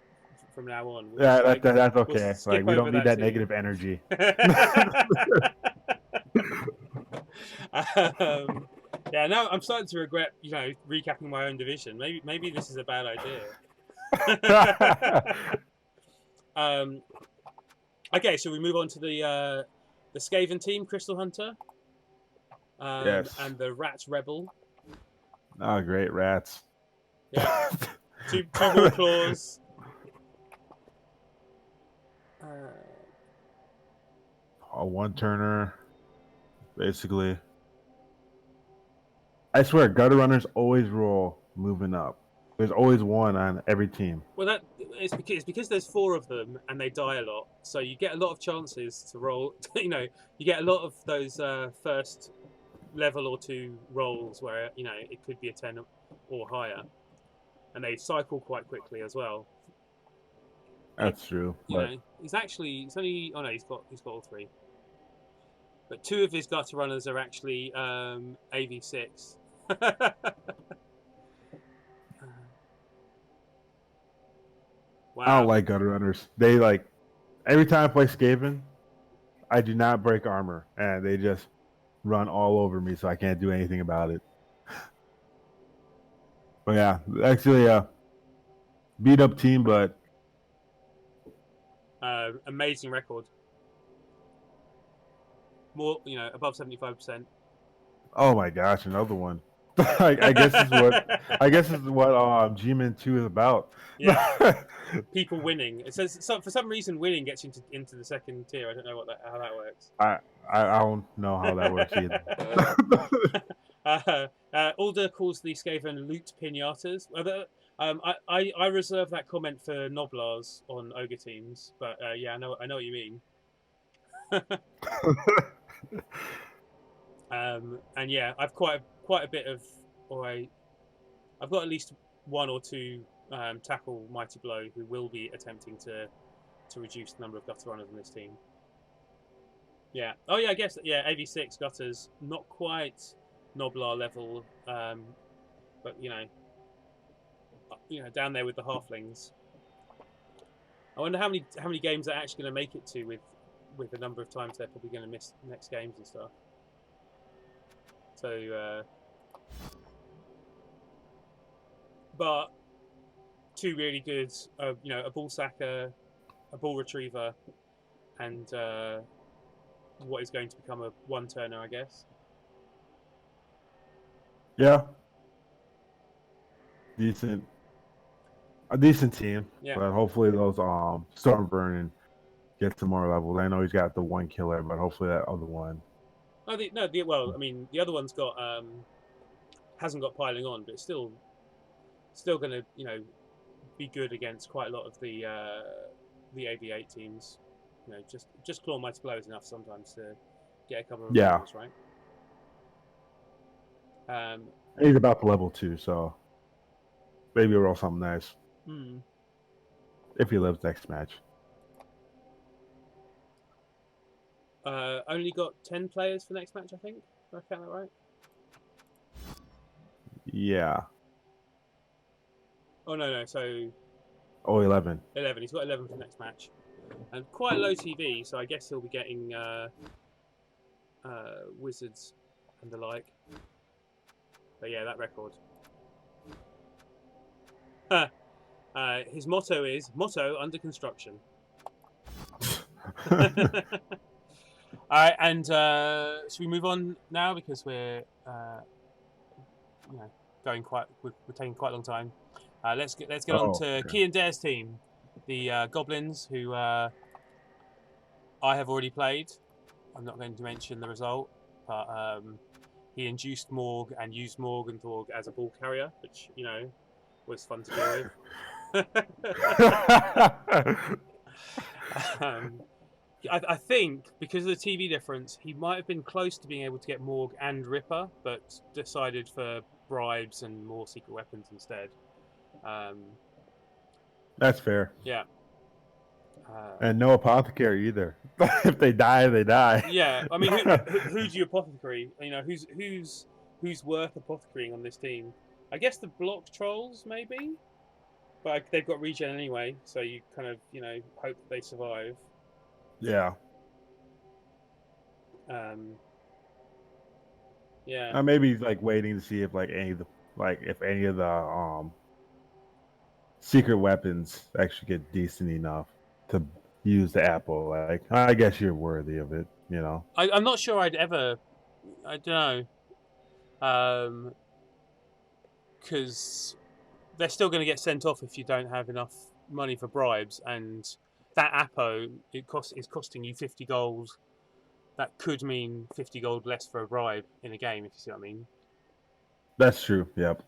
from now on? That's okay. We don't need that negative energy. Yeah, now I'm starting to regret, recapping my own division. Maybe this is a bad idea. Okay, so we move on to the Skaven team, Crystal Hunter, yes, and the Rat Rebel. Oh, great rats. Yeah, two more claws. A one turner, basically. I swear, gutter runners always roll moving up. There's always one on every team. Well, it's because there's four of them and they die a lot, so you get a lot of chances to roll. You get a lot of those first level or two rolls where it could be a 10 or higher, and they cycle quite quickly as well. That's true. But He's only he's got all three, but two of his gutter runners are actually AV6. I don't Wow. like gutter runners. They every time I play Skaven, I do not break armor, and they just run all over me, so I can't do anything about it. But yeah, actually, beat up team, but Amazing record. More, above 75%. oh my gosh, another one. I guess this is what G-Man 2 is about. Yeah. People winning. It says for some reason winning gets into the second tier. I don't know how that works. I don't know how that works either. Alder calls the Skaven loot pinatas. I reserve that comment for Noblars on ogre teams, but yeah, I know what you mean. And yeah, I've quite a bit of, I've got at least one or two tackle Mighty Blow who will be attempting to reduce the number of gutter runners in this team. Yeah. Oh yeah, I guess AV6 gutters, not quite Noblar level, but down there with the halflings. I wonder how many games they're actually going to make it to with the number of times they're probably going to miss next games and stuff. So, but two really good, a ball sacker, a ball retriever, and what is going to become a one turner, I guess. Yeah, a decent team. Yeah. But hopefully those Stormburn get to more levels. I know he's got the one killer, but hopefully that other one. Oh, the other one's got hasn't got piling on, but it's still going to be good against quite a lot of the AV8 teams. Just claw mighty blow is enough sometimes to get a couple of levels, right? He's about to level 2, so maybe we'll roll something nice. If he lives next match. Only got 10 players for next match, I think. Did I count that right? Yeah. Oh no. So. 11. 11. He's got 11 for next match, and quite low TV. So I guess he'll be getting wizards and the like. But yeah, that record. His motto is under construction. All right, and should we move on now because we're we're taking quite a long time. Let's get on to Key and Dare's team, the Goblins, who I have already played. I'm not going to mention the result, but he induced Morg and used Morgenthorg as a ball carrier, which was fun to deal with. I think because of the TV difference, he might have been close to being able to get Morg and Ripper, but decided for bribes and more secret weapons instead. That's fair. Yeah. And no apothecary either. If they die, they die. Yeah, I mean, who's your apothecary? Who's worth apothecarying on this team? I guess the block trolls maybe, but they've got regen anyway, so you kind of hope that they survive. Yeah. Yeah. Maybe he's waiting to see if any of the secret weapons actually get decent enough to use the apple. I guess you're worthy of it, I'm not sure I'd ever. I don't know. because they're still going to get sent off if you don't have enough money for bribes, and that Apo is costing you 50 gold. That could mean 50 gold less for a bribe in a game, if you see what I mean. That's true. Yep.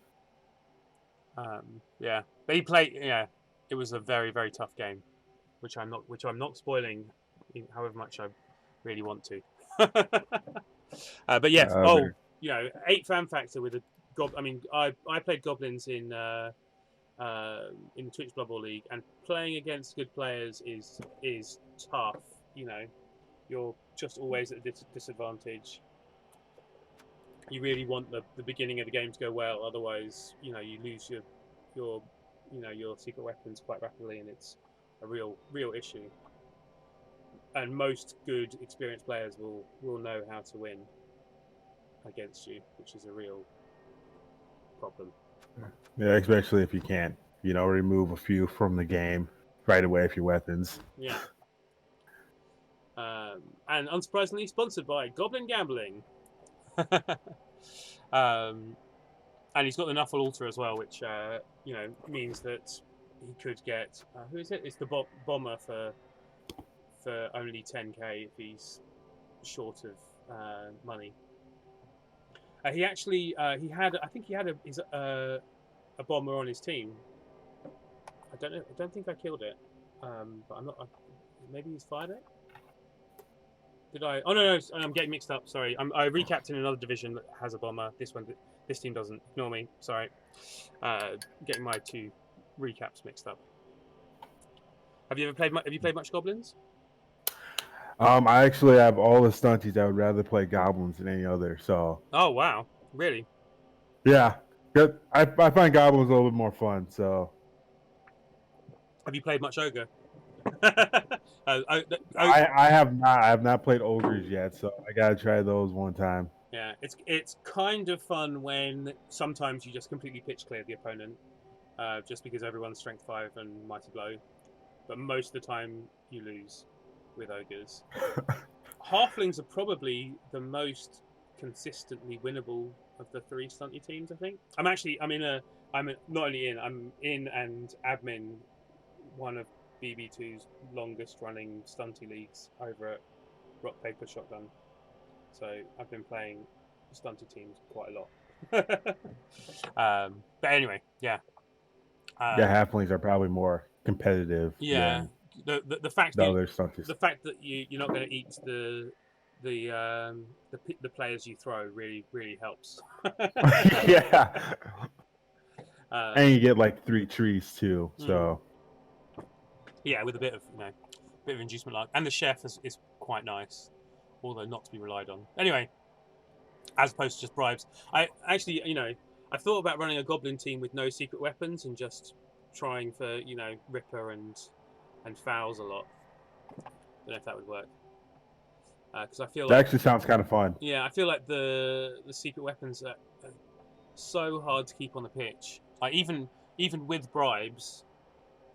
Yeah, but he played. Yeah, it was a very, very tough game, which I'm not spoiling, however much I really want to. But yeah, Very- 8 fan factor with a I mean, I played goblins in the Twitch Blood Bowl League, and playing against good players is tough. You know, you're just always at a disadvantage. You really want the beginning of the game to go well, otherwise, you lose your secret weapons quite rapidly, and it's a real issue. And most good experienced players will know how to win against you, which is a real problem. Yeah, especially if you can't, remove a few from the game right away with your weapons. Yeah. And unsurprisingly, sponsored by Goblin Gambling. And he's got the Nuffle Altar as well, which means that he could get who is it? It's the bomber for only 10k if he's short of money. He actually I think he had a bomber on his team. I don't think I killed it, but I'm not. Maybe he's fired it. Did I? Oh no, I'm getting mixed up. Sorry, I recapped in another division that has a bomber. This team doesn't. Ignore me. Sorry. Getting my 2 recaps mixed up. Have you played much goblins? I actually have all the stunties. I would rather play goblins than any other. So. Oh wow! Really? Yeah, I find goblins a little bit more fun. So. Have you played much ogre? I have not. I have not played ogres yet, so I gotta try those one time. Yeah, it's kind of fun when sometimes you just completely pitch clear the opponent, just because everyone's strength 5 and mighty blow, but most of the time you lose with ogres. Halflings are probably the most consistently winnable of the 3 stunty teams, I think. I'm in and admin one of BB2's longest running stunty leagues over at Rock Paper Shotgun. So I've been playing stunted teams quite a lot. But anyway, yeah. Halflings are probably more competitive. Yeah, the fact the that other stunties. the fact that you're not going to eat the players you throw really helps. Yeah. And you get like 3 trees too. So. Yeah, with a bit of inducement luck, and the chef is quite nice, although not to be relied on. Anyway, as opposed to just bribes. I actually, I thought about running a goblin team with no secret weapons and just trying for Ripper and fouls a lot. Don't know if that would work, because I feel that actually sounds kind of fun. Yeah, I feel like the secret weapons are so hard to keep on the pitch. Like even with bribes,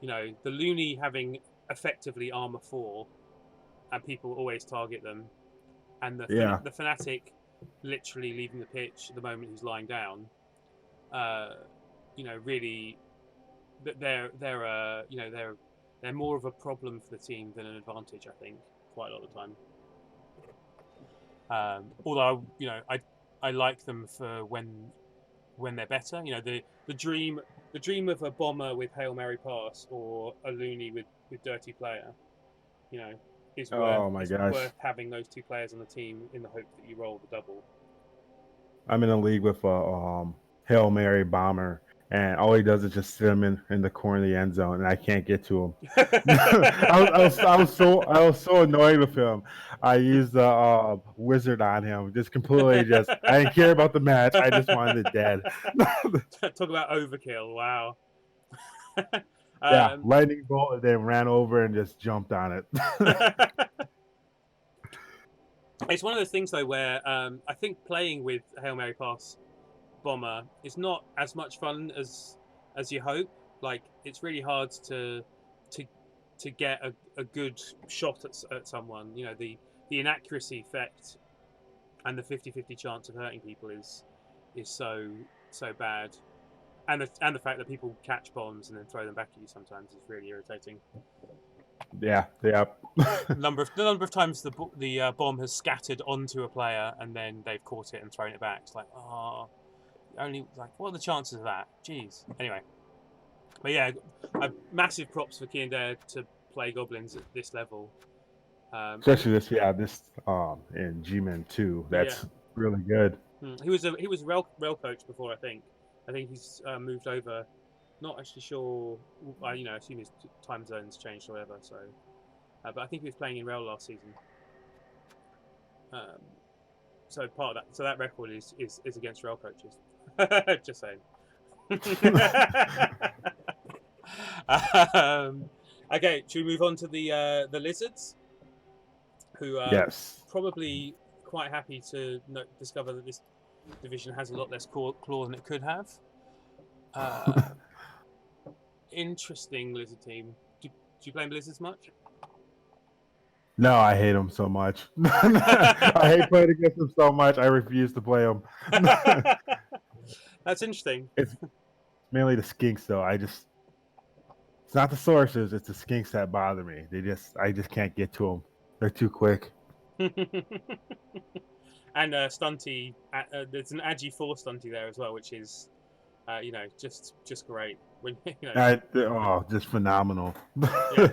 the loony having effectively armor 4, and people always target them, and the fanatic literally leaving the pitch the moment he's lying down. Really, they're more of a problem for the team than an advantage. I think quite a lot of the time. Although I like them for when they're better. The dream of a bomber with Hail Mary pass or a loony with dirty player, is worth having those 2 players on the team in the hope that you roll the double. I'm in a league with a Hail Mary bomber, and all he does is just sit him in the corner of the end zone, and I can't get to him. I was so annoyed with him. I used the wizard on him, just completely I didn't care about the match. I just wanted it dead. Talk about overkill! Wow. Yeah, lightning bolt, and then ran over and just jumped on it. It's one of those things though where I think playing with Hail Mary pass bomber is not as much fun as you hope. Like it's really hard to get a good shot at someone. The inaccuracy effect and the 50-50 chance of hurting people is so bad. and the fact that people catch bombs and then throw them back at you sometimes is really irritating. Yeah. The number of times the bomb has scattered onto a player and then they've caught it and thrown it back. It's like, oh, only like what are the chances of that? Jeez. Anyway, but yeah, massive props for Kinder to play goblins at this level. Especially this in G-Men 2. That's really good. He was rail coach before, I think. I think he's moved over. Not actually sure. I assume his time zones changed or whatever. So, but I think he was playing in rail last season. So part of that. So that record is against rail coaches. Just saying. Okay, should we move on to the Lizards, who are Yes. probably quite happy to discover that this division has a lot less claw than it could have. Interesting Lizard team. Do you blame Lizards much? No, I hate them so much. I hate playing against them so much. I refuse to play them. That's interesting. It's mainly the skinks, though. It's not the sorcerers; it's the skinks that bother me. I just can't get to them. They're too quick. And Stunty, there's an Agi 4 Stunty there as well, which is, just great. When just phenomenal. Yeah.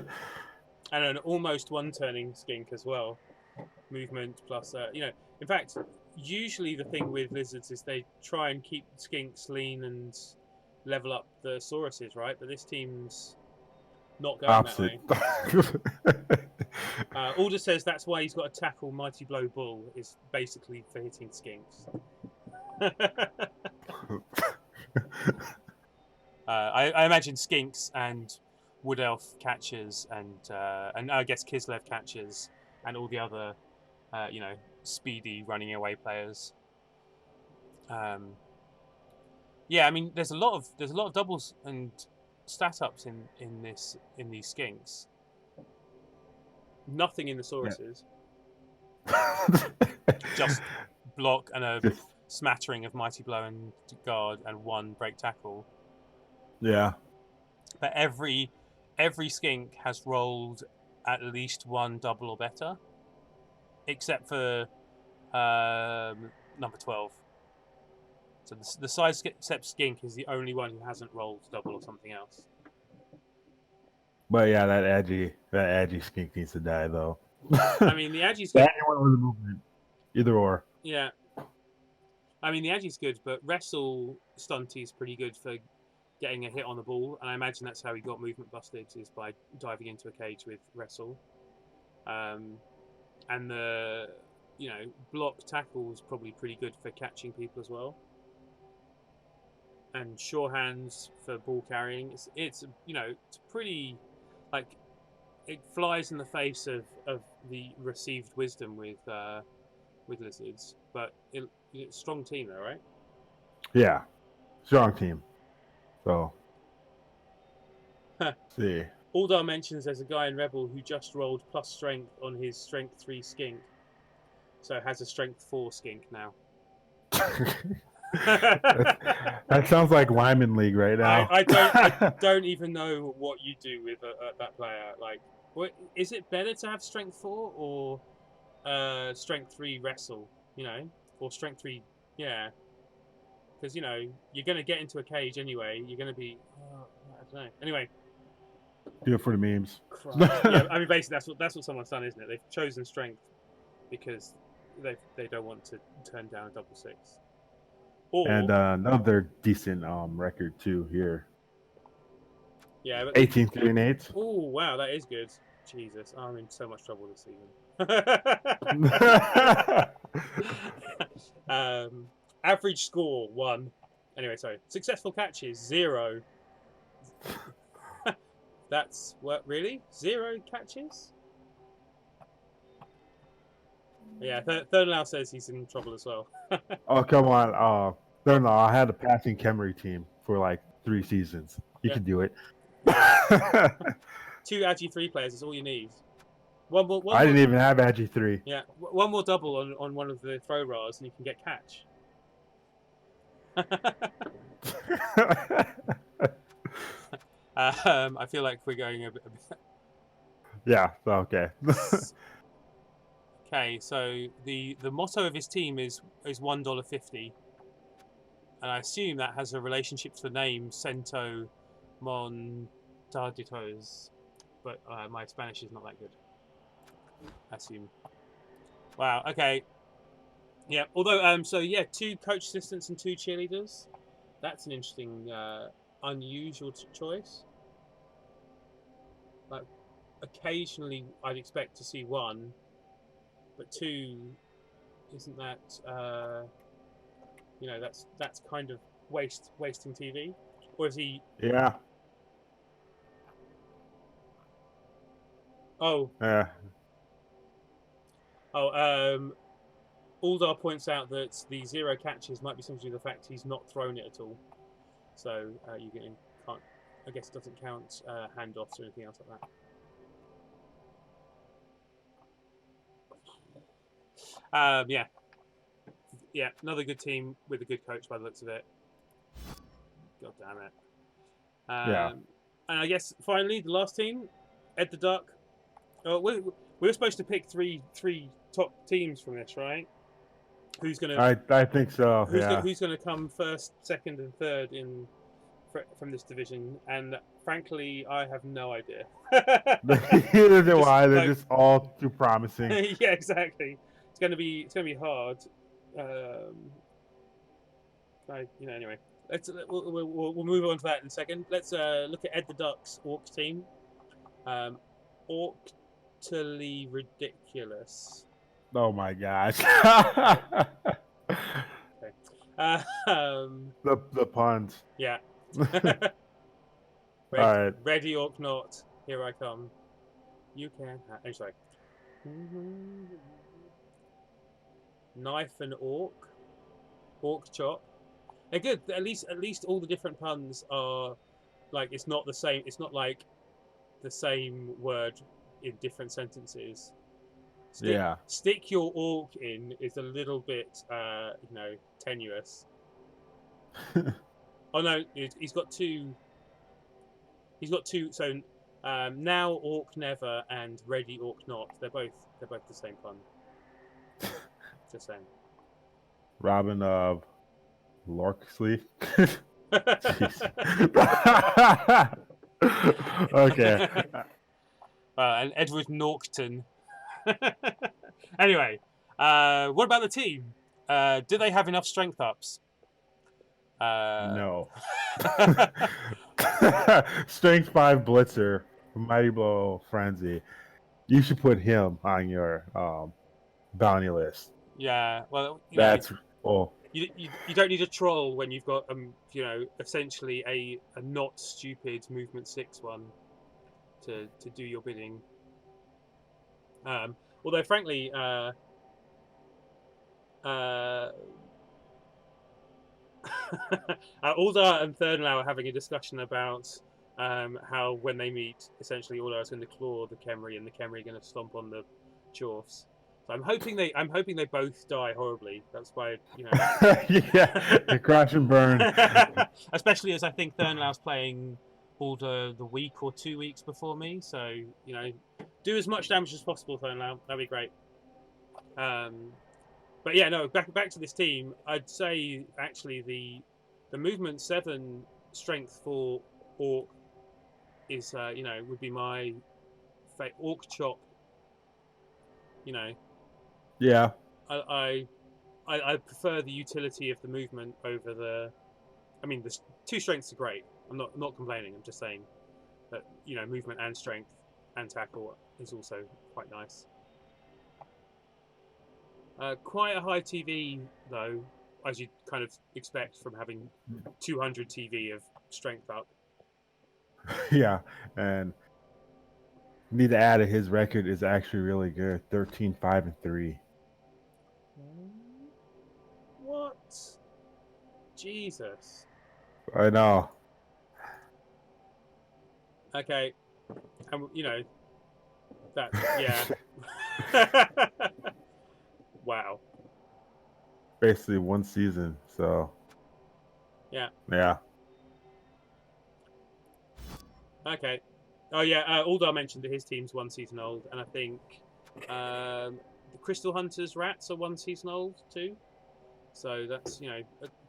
And an almost one-turning skink as well. Movement plus, in fact, usually the thing with lizards is they try and keep skinks lean and level up the sauruses, right? But this team's not going Opposite. that way. Alder says that's why he's got to tackle Mighty Blow Bull, is basically for hitting skinks. I imagine skinks and Wood Elf catchers and I guess Kislev catchers and all the other speedy running away players. Yeah, I mean there's a lot of doubles and stat ups in these skinks. Nothing in the sauruses. Yeah. Just block and a smattering of Mighty Blow and guard and one break tackle. Yeah. But every skink has rolled at least one double or better, except for number 12. So the sidestep skink is the only one who hasn't rolled double or something else. But yeah, that Agi skink needs to die, though. I mean, the Agi's good. Anyone with a movement, either or. Yeah. I mean, the Agi's good, but Wrestle Stunty's pretty good for getting a hit on the ball, and I imagine that's how he got movement busted, is by diving into a cage with Wrestle. And the block tackle is probably pretty good for catching people as well. And sure hands for ball carrying. It's pretty, like, it flies in the face of the received wisdom with lizards, but it's a strong team though, right? Yeah, strong team. So, see. Aldar mentions there's a guy in Rebel who just rolled plus strength on his strength 3 skink, so has a strength 4 skink now. That sounds like Lyman League right now. I don't even know what you do with that player. Like, is it better to have strength 4 or strength 3 wrestle? Or strength 3, yeah. Because you're going to get into a cage anyway. You're going to be, I don't know. Anyway, do it for the memes. Yeah, I mean, basically that's what someone's done, isn't it? They've chosen strength because they don't want to turn down a double 6. And another decent record too here. Yeah, 18-3-8. Oh wow, that is good. Jesus, I'm in so much trouble this season. Average score 1. Anyway, sorry. Successful catches 0. That's what, really? 0 catches? Yeah, Thurnlau says he's in trouble as well. Oh, come on. Thurnlau, I had a passing Khemri team for like 3 seasons. You can do it. 2 Agi 3 players is all you need. One I didn't even have Agi 3. Yeah, one more double on one of the throw raws and you can get catch. I feel like we're going a bit. Yeah. Okay. Okay, so the motto of his team is $1.50, and I assume that has a relationship to the name Cento Montaditos, but my Spanish is not that good. I assume. Wow. Okay. Yeah. Although, so yeah, 2 coach assistants and 2 cheerleaders. That's an interesting, unusual choice. Like, occasionally I'd expect to see 1, but 2, isn't that? That's kind of wasting TV. Or is he? Yeah. Oh, Yeah. oh. Aldar points out that the 0 catches might be something to do with the fact he's not thrown it at all. So you can't. I guess it doesn't count handoffs or anything else like that. Yeah. Another good team with a good coach by the looks of it. God damn it. Yeah. And I guess finally the last team, Ed the Duck. We were supposed to pick three top teams from this, right? Who's gonna I think so. Yeah. who's gonna come first, second, and third from this division? And frankly, I have no idea. Neither do I. They're just all too promising. Yeah, exactly. It's gonna be hard. Anyway, we'll move on to that in a second. Let's look at Ed the Duck's Orc team. Orctally ridiculous. Oh my gosh. Okay. The puns. Yeah. All right. Ready Orc not. Here I come. You can. I'm sorry. Knife and Orc. Orc chop. They're good. At least all the different puns are like it's not the same. It's not like the same word in different sentences. Stick your orc in is a little bit tenuous. Oh no, he's got 2. He's got 2. So now Orc never and ready Orc not. They're both the same pun. Just saying. Robin of Lorksley. Okay. And Edward Norton. Anyway, what about the team? Do they have enough strength ups? No. Strength 5 Blitzer, Mighty Blow Frenzy. You should put him on your bounty list. Yeah, well, that's you don't need a troll when you've got essentially a not stupid movement 6 one to do your bidding. Although frankly, Aldar and Thurnlau are having a discussion about how when they meet, essentially Aldar is going to claw the Khemri and the Khemri are going to stomp on the Chorfs. So I'm hoping they both die horribly. That's why yeah, crash and burn. Especially as I think Thurnlau's playing Aldar the week or 2 weeks before me. So do as much damage as possible, Thurnlau. That'd be great. But yeah, no. Back to this team. I'd say actually the movement 7 strength for Orc is would be my Orc chop. Yeah. I prefer the utility of the movement over the. I mean, the 2 strengths are great. I'm not complaining. I'm just saying that movement and strength and tackle is also quite nice. Quite a high TV though, as you'd kind of expect from having 200 TV of strength up. Yeah, and need to add his record is actually really good. 13-5-3. What? Jesus. I know. Okay. That yeah. Wow. Basically 1 season, so Yeah. Yeah. Okay. Oh yeah. Aldar mentioned that his team's 1 season old, and I think the Crystal Hunters Rats are 1 season old too. So that's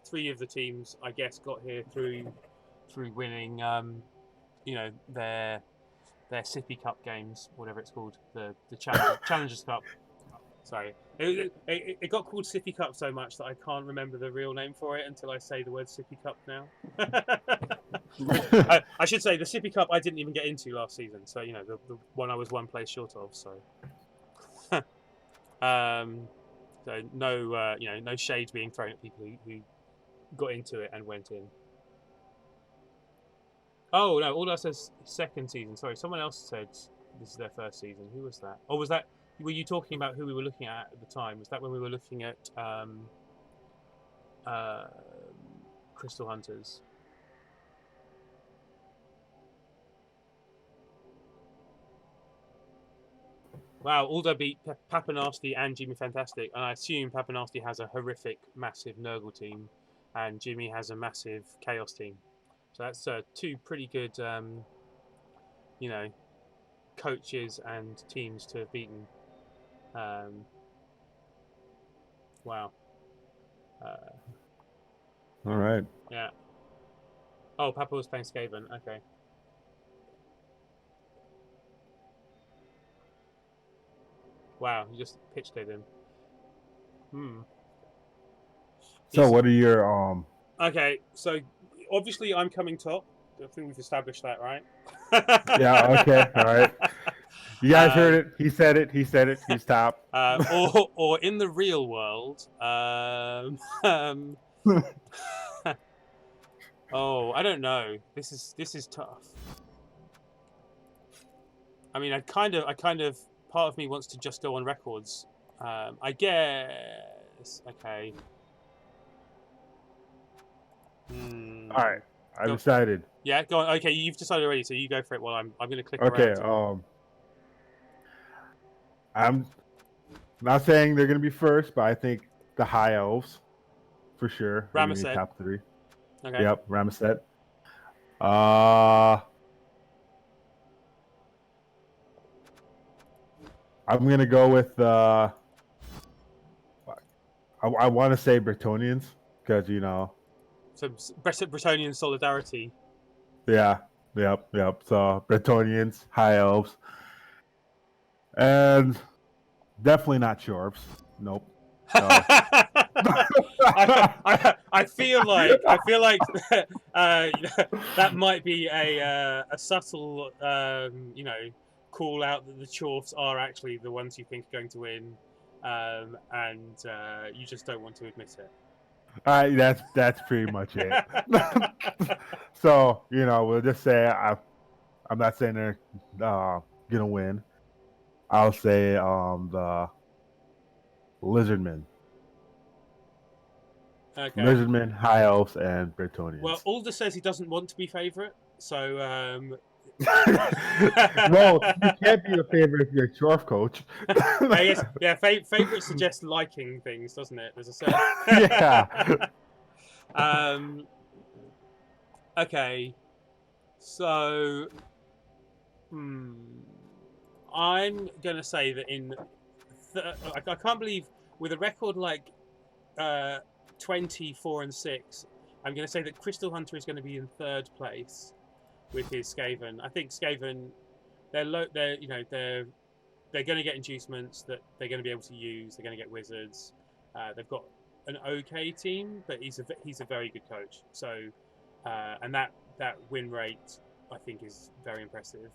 3 of the teams I guess got here through winning their Sippy Cup games, whatever it's called, the Challengers Cup. Sorry, it got called Sippy Cup so much that I can't remember the real name for it until I say the word Sippy Cup now. I should say the Sippy Cup I didn't even get into last season, so the one I was 1 place short of. So, so no no shade being thrown at people who got into it and went in. Oh no, all that says 2nd season. Sorry, someone else said this is their 1st season. Who was that? Or was that? Were you talking about who we were looking at the time? Was that when we were looking at uh, Crystal Hunters? Wow, Aldo beat Papanasti and Jimmy Fantastic, and I assume Papanasti has a horrific, massive Nurgle team, and Jimmy has a massive Chaos team. So that's 2 pretty good, coaches and teams to have beaten. Wow. All right. Yeah. Oh, Papa was playing Skaven. Okay. Wow, you just pitched it in. So what are your Okay, so obviously I'm coming top. I think we've established that, right? Yeah, okay, all right. You guys heard it. He said it. He said it. He's top. Or in the real world, oh, I don't know. This is tough. I mean, I kind of part of me wants to just go on records. I guess. Okay. All right. I decided. Yeah, go on. Okay, you've decided already, so you go for it while I'm going to click Okay, around. I'm not saying they're going to be first, but I think the High Elves, for sure, are going to be top 3. Okay. Yep, Ramesset. I'm going to go with, I want to say Bretonnians, because, So Bretonnian solidarity. Yeah, yep. So Bretonnians, High Elves, and definitely not Shorps. Nope. So. I feel like that might be a subtle call out that the Chorfs are actually the ones you think are going to win, and you just don't want to admit it. That's pretty much it. So we'll just say I'm not saying they're gonna win. I'll say the Lizardmen. Okay. Lizardmen, High Elves, and Bretonnians. Well, Alder says he doesn't want to be favourite, so. Well, you can't be the favorite if you're a Chorf coach. I guess, yeah. Favorite suggests liking things, doesn't it? There's a certain. Yeah. Okay. So. I'm gonna say that I can't believe with a record like 24-6, I'm gonna say that Crystal Hunter is going to be in 3rd place with his Skaven. I think Skaven, they're going to get inducements that they're going to be able to use. They're going to get wizards. They've got an okay team, but he's a very good coach. So, and that win rate I think is very impressive.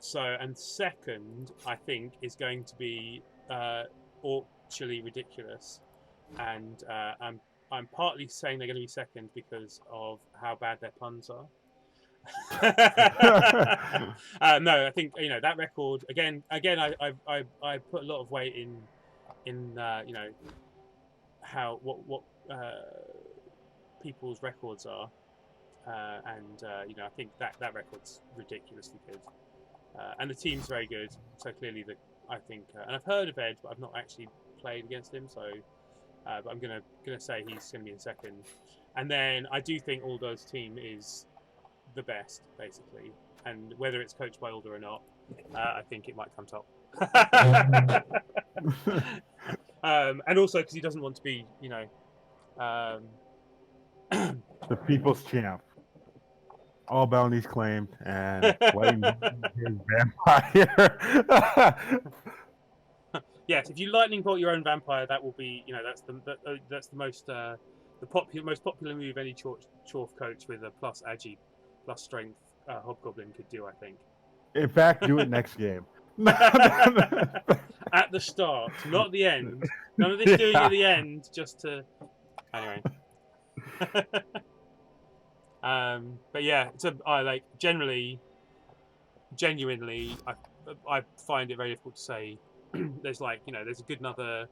So, and 2nd, I think, is going to be Orkchally Ridiculous, and I'm partly saying they're going to be 2nd because of how bad their puns are. No, I think that record again. I put a lot of weight in how what people's records are, and I think that record's ridiculously good, and the team's very good. So clearly, I think, and I've heard of Ed, but I've not actually played against him. So but I'm gonna say he's gonna be in second. And then I do think Aldo's team is the best, basically. And whether it's coached by Aldo or not, I think it might come top. And also because he doesn't want to be, The people's champ. All bounties claimed, and Lightning his vampire. Yes, if you lightning bolt your own vampire, that will be, that's the most most popular move any Chorf coach with a plus agi, plus strength hobgoblin could do, I think. In fact, do it next game. At the start, not the end. None of this doing at the end, just to. Anyway. But yeah, I like genuinely, I find it very difficult to say. There's there's a good another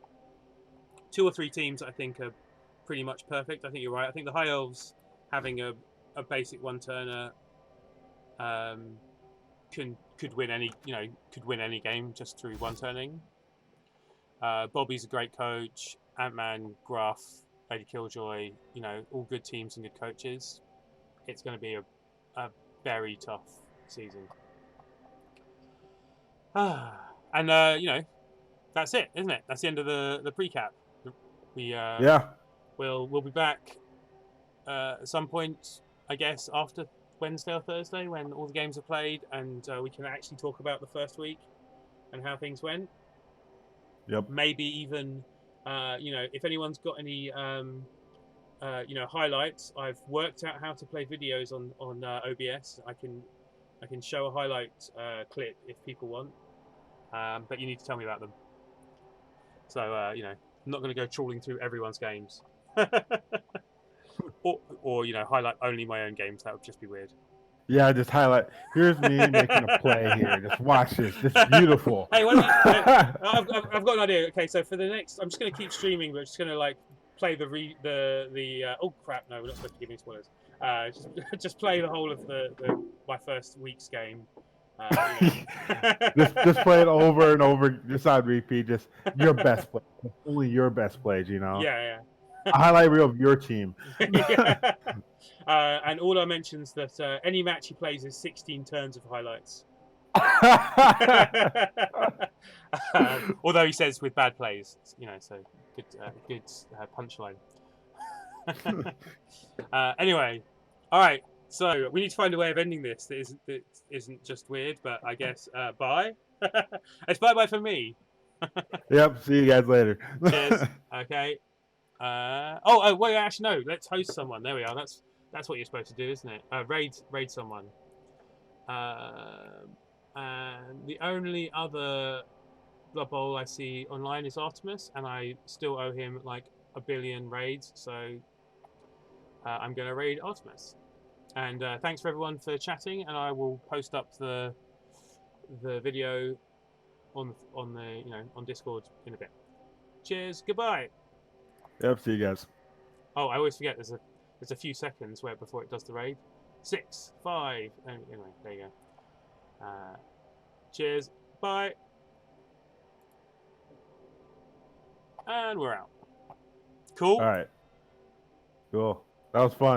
2 or 3 teams that I think are pretty much perfect. I think you're right. I think the High Elves having a basic one turner could win any game just through one turning. Bobby's a great coach. Ant-Man, Gruff, Lady Killjoy, all good teams and good coaches. It's going to be a very tough season. And that's it, isn't it? That's the end of the pre-cap. We'll be back at some point, I guess, after Wednesday or Thursday when all the games are played, and we can actually talk about the first week and how things went. Yep. Maybe even, if anyone's got any, highlights. I've worked out how to play videos on OBS. I can show a highlight clip if people want, but you need to tell me about them. So I'm not going to go trawling through everyone's games, or highlight only my own games. That would just be weird. Yeah, just highlight. Here's me making a play here. Just watch this. This is beautiful. Hey, I've got an idea. Okay, so for the next, I'm just going to keep streaming, but just going to play the oh crap, no, we're not supposed to give any spoilers. Just play the whole of my first week's game. just play it over and over, just on repeat. Just your best play, only your best plays. Yeah. A highlight reel of your team. And Aldo mentions that any match he plays is 16 turns of highlights. Although he says with bad plays, so good punchline. Anyway, all right. So we need to find a way of ending this that isn't just weird, but I guess bye. It's bye for me. Yep. See you guys later. Cheers. Okay. Oh wait, actually no. Let's host someone. There we are. That's what you're supposed to do, isn't it? Raid someone. And the only other Blood Bowl I see online is Artemis, and I still owe him like 1 billion raids, so I'm going to raid Artemis. And thanks for everyone for chatting, and I will post up the video on Discord in a bit. Cheers. Goodbye. Yep. See you guys. Oh, I always forget. There's a few seconds before it does the raid. 6, 5. Anyway, there you go. Cheers. Bye. And we're out. Cool. All right. Cool. That was fun.